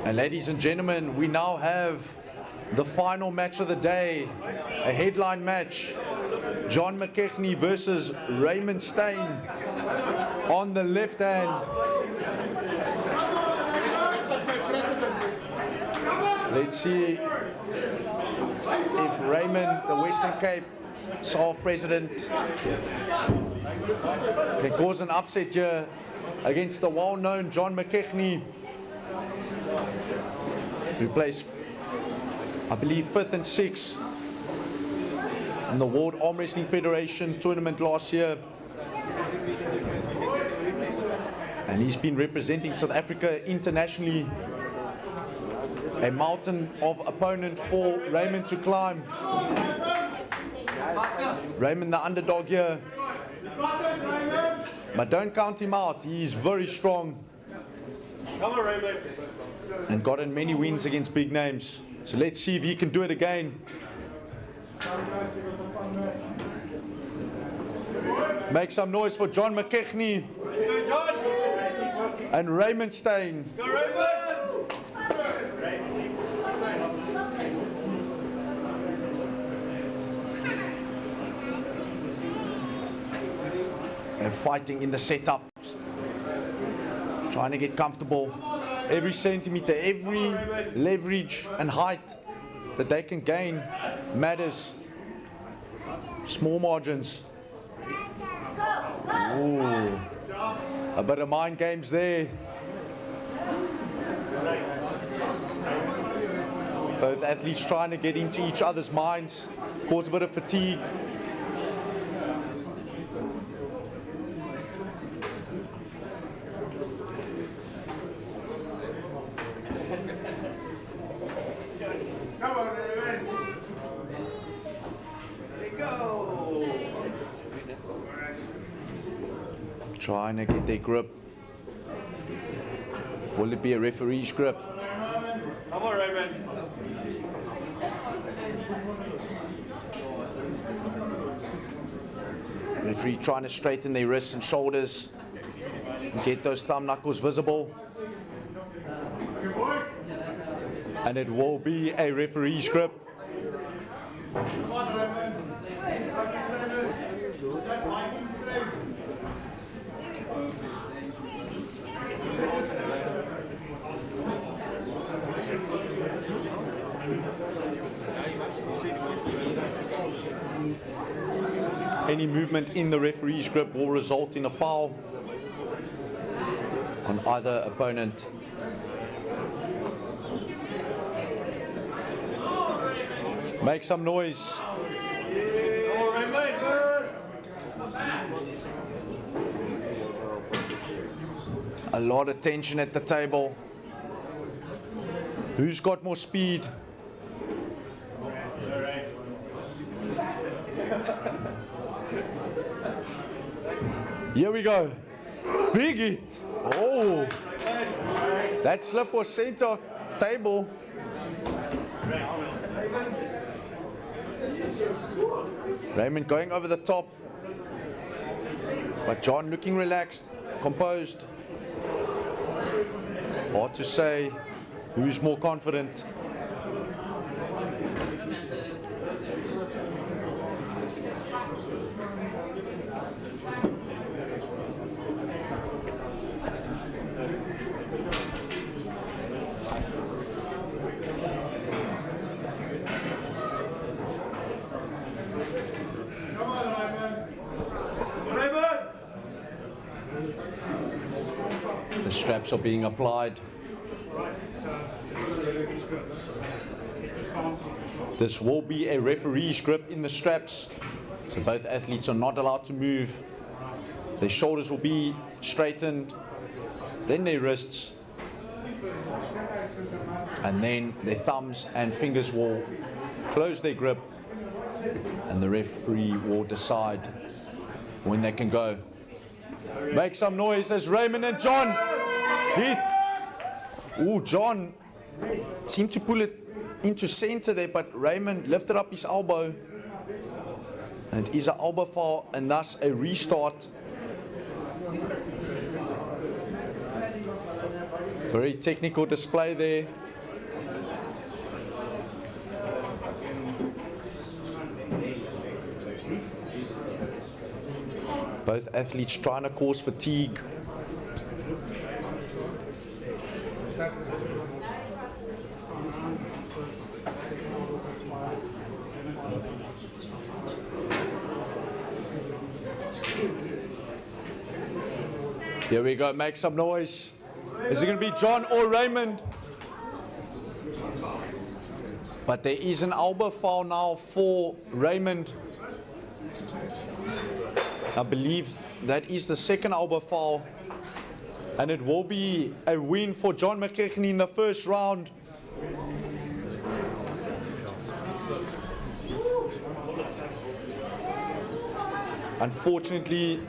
And ladies and gentlemen, we now have the final match of the day, a headline match. John McKechnie versus Raymond Stein on the left hand. Let's see if Raymond, the Western Cape South president, can cause an upset here against the well-known John McKechnie, who placed, I believe, 5th and 6th in the World Arm Wrestling Federation tournament last year. And he's been representing South Africa internationally. A mountain of opponent for Raymond to climb. Raymond the underdog here. But don't count him out, he's very strong. Come on, Raymond. And gotten many wins against big names. So let's see if he can do it again. Make some noise for John McKechnie and Raymond Stein. Go, Raymond. And fighting in the setup. Trying to get comfortable. Every centimeter, every leverage and height that they can gain matters. Small margins. Ooh. A bit of mind games there. Both athletes trying to get into each other's minds, cause a bit of fatigue. Come on, Raymond. Go. Trying to get their grip. Will it be a referee's grip? Come on, Raymond. Referee trying to straighten their wrists and shoulders. Get those thumb knuckles visible. And it will be a referee's grip. Any movement in the referee's grip will result in a foul on either opponent. Make some noise. A lot of tension at the table. Who's got more speed? Here we go. Big hit. Oh, that slip was sent off table. Raymond going over the top, but John looking relaxed, composed. Hard to say who's more confident. The straps are being applied. This will be a referee's grip in the straps, so both athletes are not allowed to move. Their shoulders will be straightened, then their wrists, and then their thumbs and fingers will close their grip, and the referee will decide when they can go. Make some noise as Raymond and John hit. Oh, John seemed to pull it into center there, but Raymond lifted up his elbow, and it is an elbow foul and thus a restart. Very technical display there. Both athletes trying to cause fatigue. Here we go, make some noise. Is it going to be John or Raymond? But there is an elbow foul now for Raymond. I believe that is the second elbow foul, and it will be a win for John McKechnie in the first round. Unfortunately,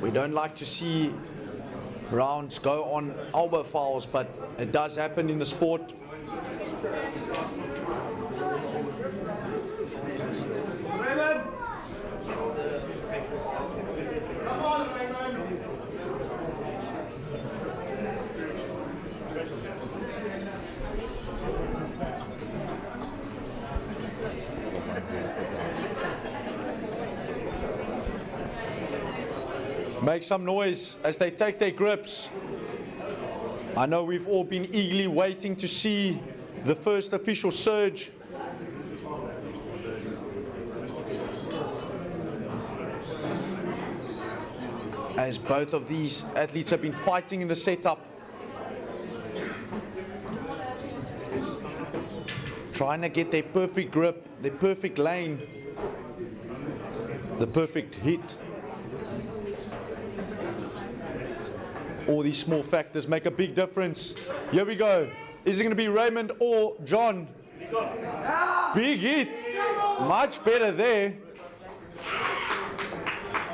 we don't like to see rounds go on elbow fouls, but it does happen in the sport. Make some noise as they take their grips. I know we've all been eagerly waiting to see the first official surge. As both of these athletes have been fighting in the setup. Trying to get their perfect grip, their perfect lane, the perfect hit. All these small factors make a big difference. Here we go. Is it going to be Raymond or John? Big hit. Much better there.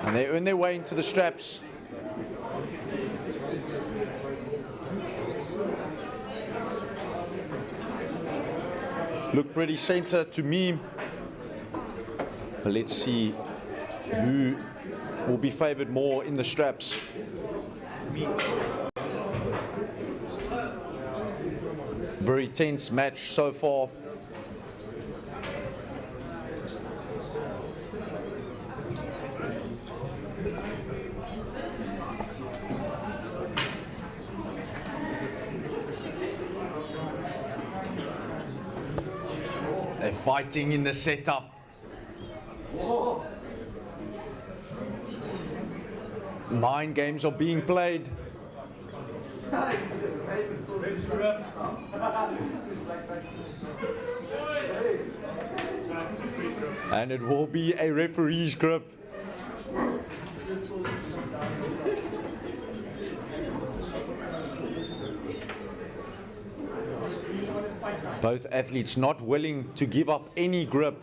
And they earn their way into the straps. Look pretty center to me. But let's see who will be favored more in the straps. Very tense match so far. They're fighting in the setup. Mind games are being played. And it will be a referee's grip. Both athletes not willing to give up any grip.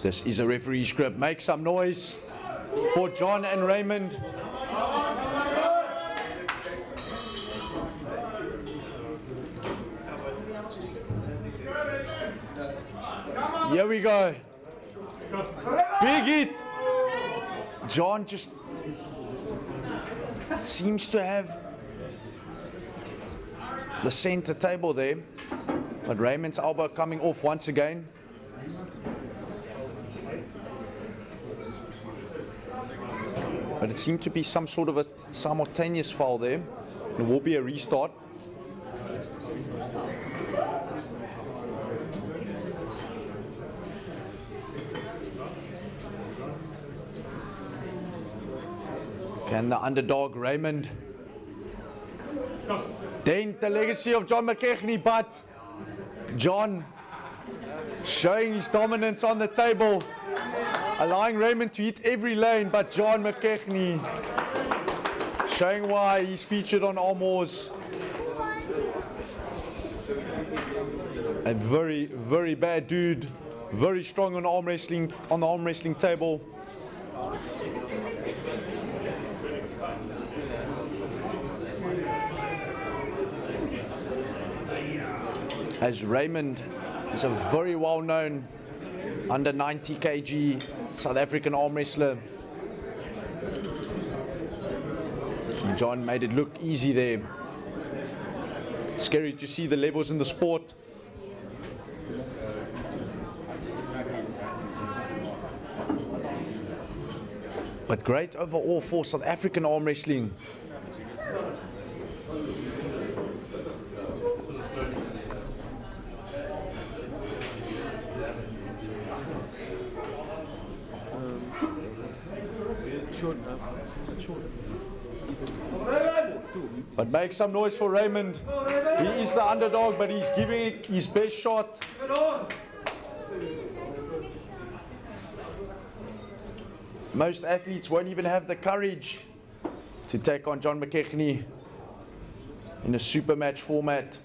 This is a referee's grip. Make some noise for John and Raymond. Here we go. Big hit. John just seems to have the center table there, but Raymond's elbow coming off once again. But it seemed to be some sort of a simultaneous foul there. It will be a restart. Can the underdog Raymond dent the legacy of John McKechnie? But John showing his dominance on the table, allowing Raymond to hit every lane, but John McKechnie showing why he's featured on Arm Wars. A very, very bad dude, very strong on arm wrestling, on the arm wrestling table. As Raymond is a very well-known under 90 kg South African arm wrestler. And John made it look easy there. Scary to see the levels in the sport. But great overall for South African arm wrestling. But make some noise for Raymond. He is the underdog, but he's giving it his best shot. Most athletes won't even have the courage to take on John McKechnie in a super match format.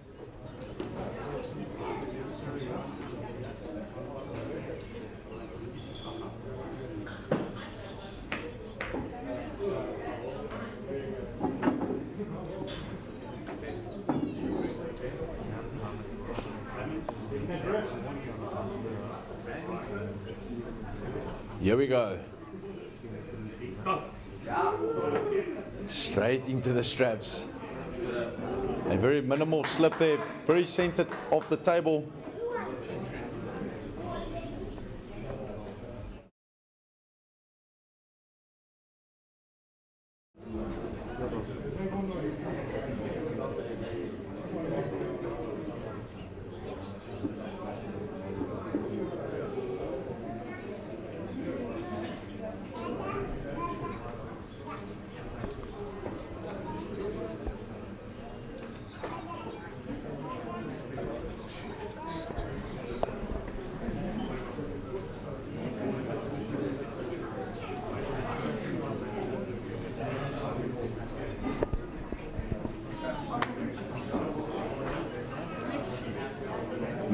Here we go. Straight into the straps. A very minimal slip there, very centered off the table.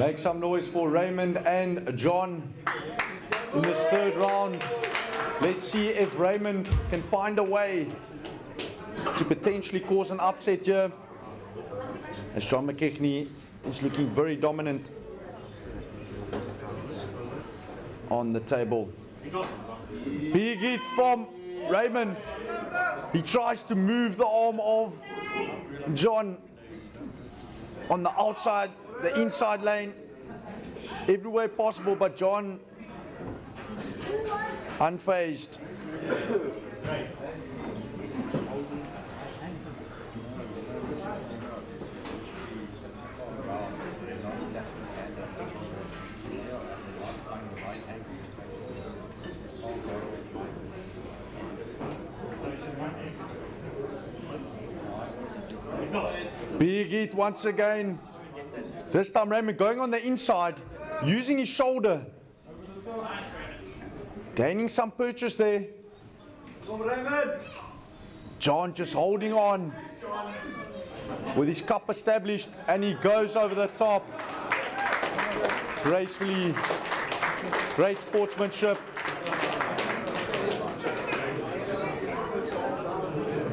Make some noise for Raymond and John in this third round. Let's see if Raymond can find a way to potentially cause an upset here, as John McKechnie is looking very dominant on the table. Big hit from Raymond. He tries to move the arm of John on the outside, the inside lane, everywhere possible, but John unfazed. Big hit once again. This time Raymond going on the inside, using his shoulder. Gaining some purchase there. John just holding on with his cup established, and he goes over the top. Gracefully, great sportsmanship.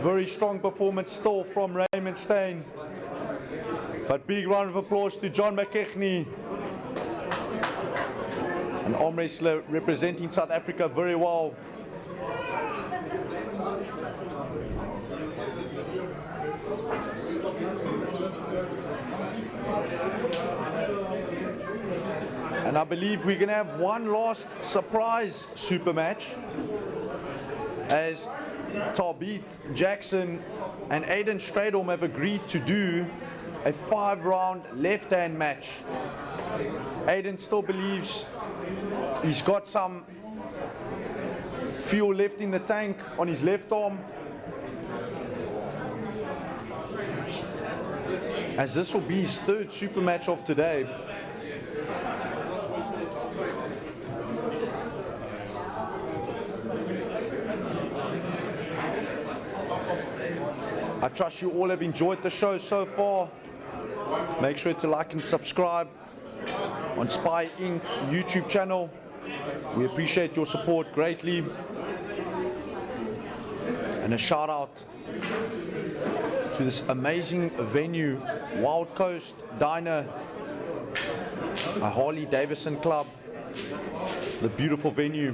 Very strong performance still from Raymond Steyn. But big round of applause to John McKechnie, an arm wrestler representing South Africa very well. And I believe we're going to have one last surprise super match, as Tabit Jackson and Aiden Stradholm have agreed to do a 5-round left-hand match. Aiden still believes he's got some fuel left in the tank on his left arm, as this will be his third super match of today. I trust you all have enjoyed the show so far. Make sure to like and subscribe on Spy Inc. YouTube channel. We appreciate your support greatly. And a shout out to this amazing venue, Wild Coast Diner, a Harley Davidson club, the beautiful venue.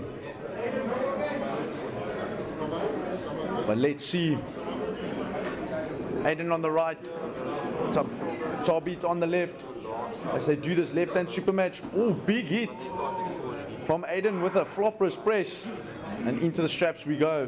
But let's see. Aiden on the right, Tabit on the left, as they do this left-hand super match. Oh, big hit from Aiden with a flop wrist press, and into the straps we go.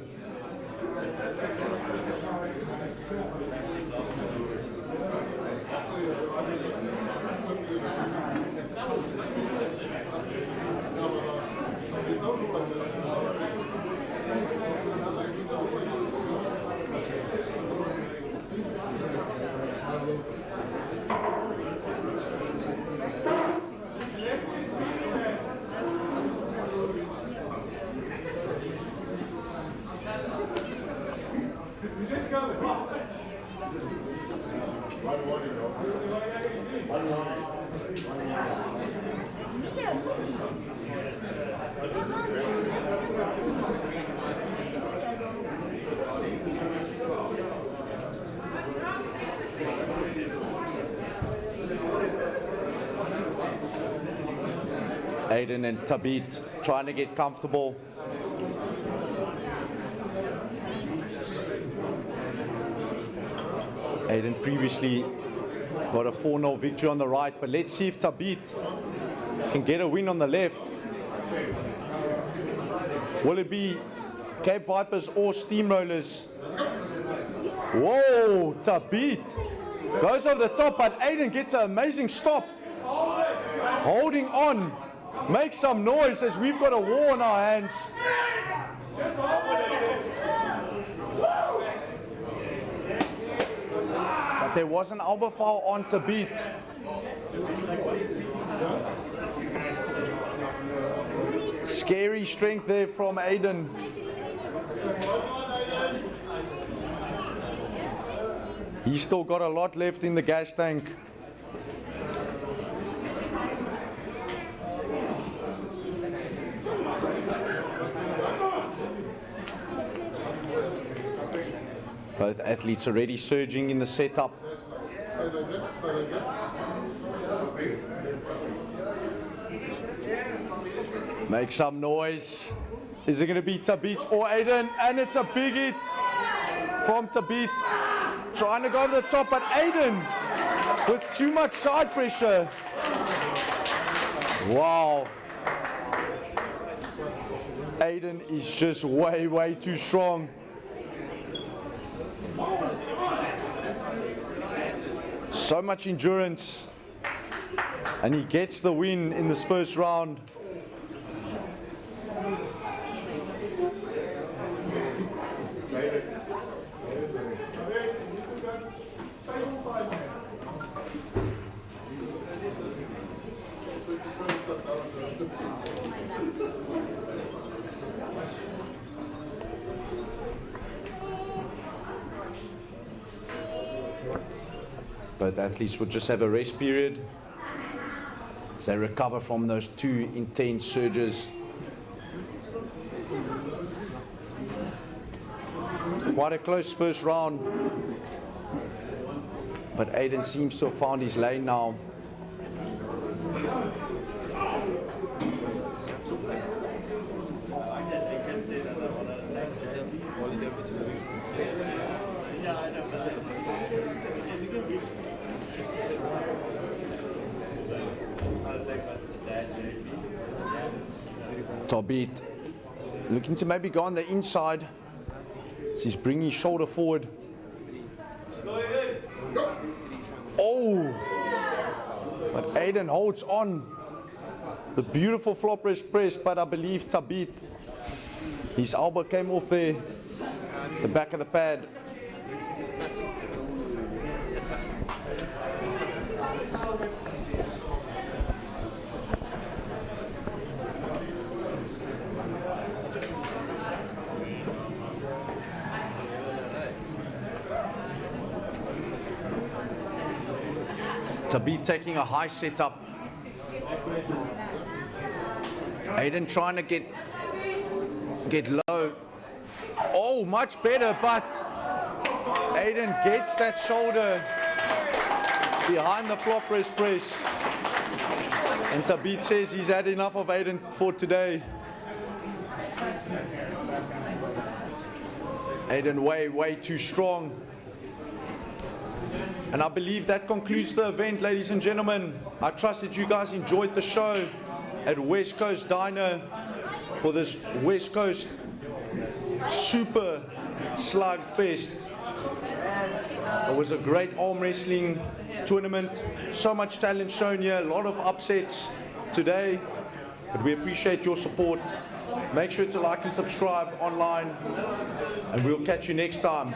Aiden and Tabit trying to get comfortable. Aiden previously got a 4-0 victory on the right, but let's see if Tabit can get a win on the left. Will it be Cape Vipers or Steamrollers? Whoa, Tabit goes over the top, but Aiden gets an amazing stop. Holding on. Make some noise, as we've got a war on our hands. But there was an elbow foul on Tabit. Scary strength there from Aiden. He's still got a lot left in the gas tank. Both athletes already surging in the setup. Make some noise. Is it going to be Tabit or Aiden? And it's a big hit from Tabit. Trying to go over the top, but Aiden with too much side pressure. Wow. Aiden is just way too strong. So much endurance. And he gets the win in this first round. Both athletes would just have a rest period as they recover from those two intense surges. Quite a close first round, but Aiden seems to have found his lane now. Tabit looking to maybe go on the inside. So he's bringing his shoulder forward. Oh! But Aiden holds on. The beautiful flop wrist press, but I believe Tabit, his elbow came off there, the back of the pad. Tabit taking a high setup. Aiden trying to get low. Oh, much better, but Aiden gets that shoulder behind the flop wrist press. And Tabit says he's had enough of Aiden for today. Aiden way too strong. And I believe that concludes the event, ladies and gentlemen. I trust that you guys enjoyed the show at West Coast Diner for this West Coast Super Slugfest. It was a great arm wrestling tournament. So much talent shown here, a lot of upsets today. But we appreciate your support. Make sure to like and subscribe online, and we'll catch you next time.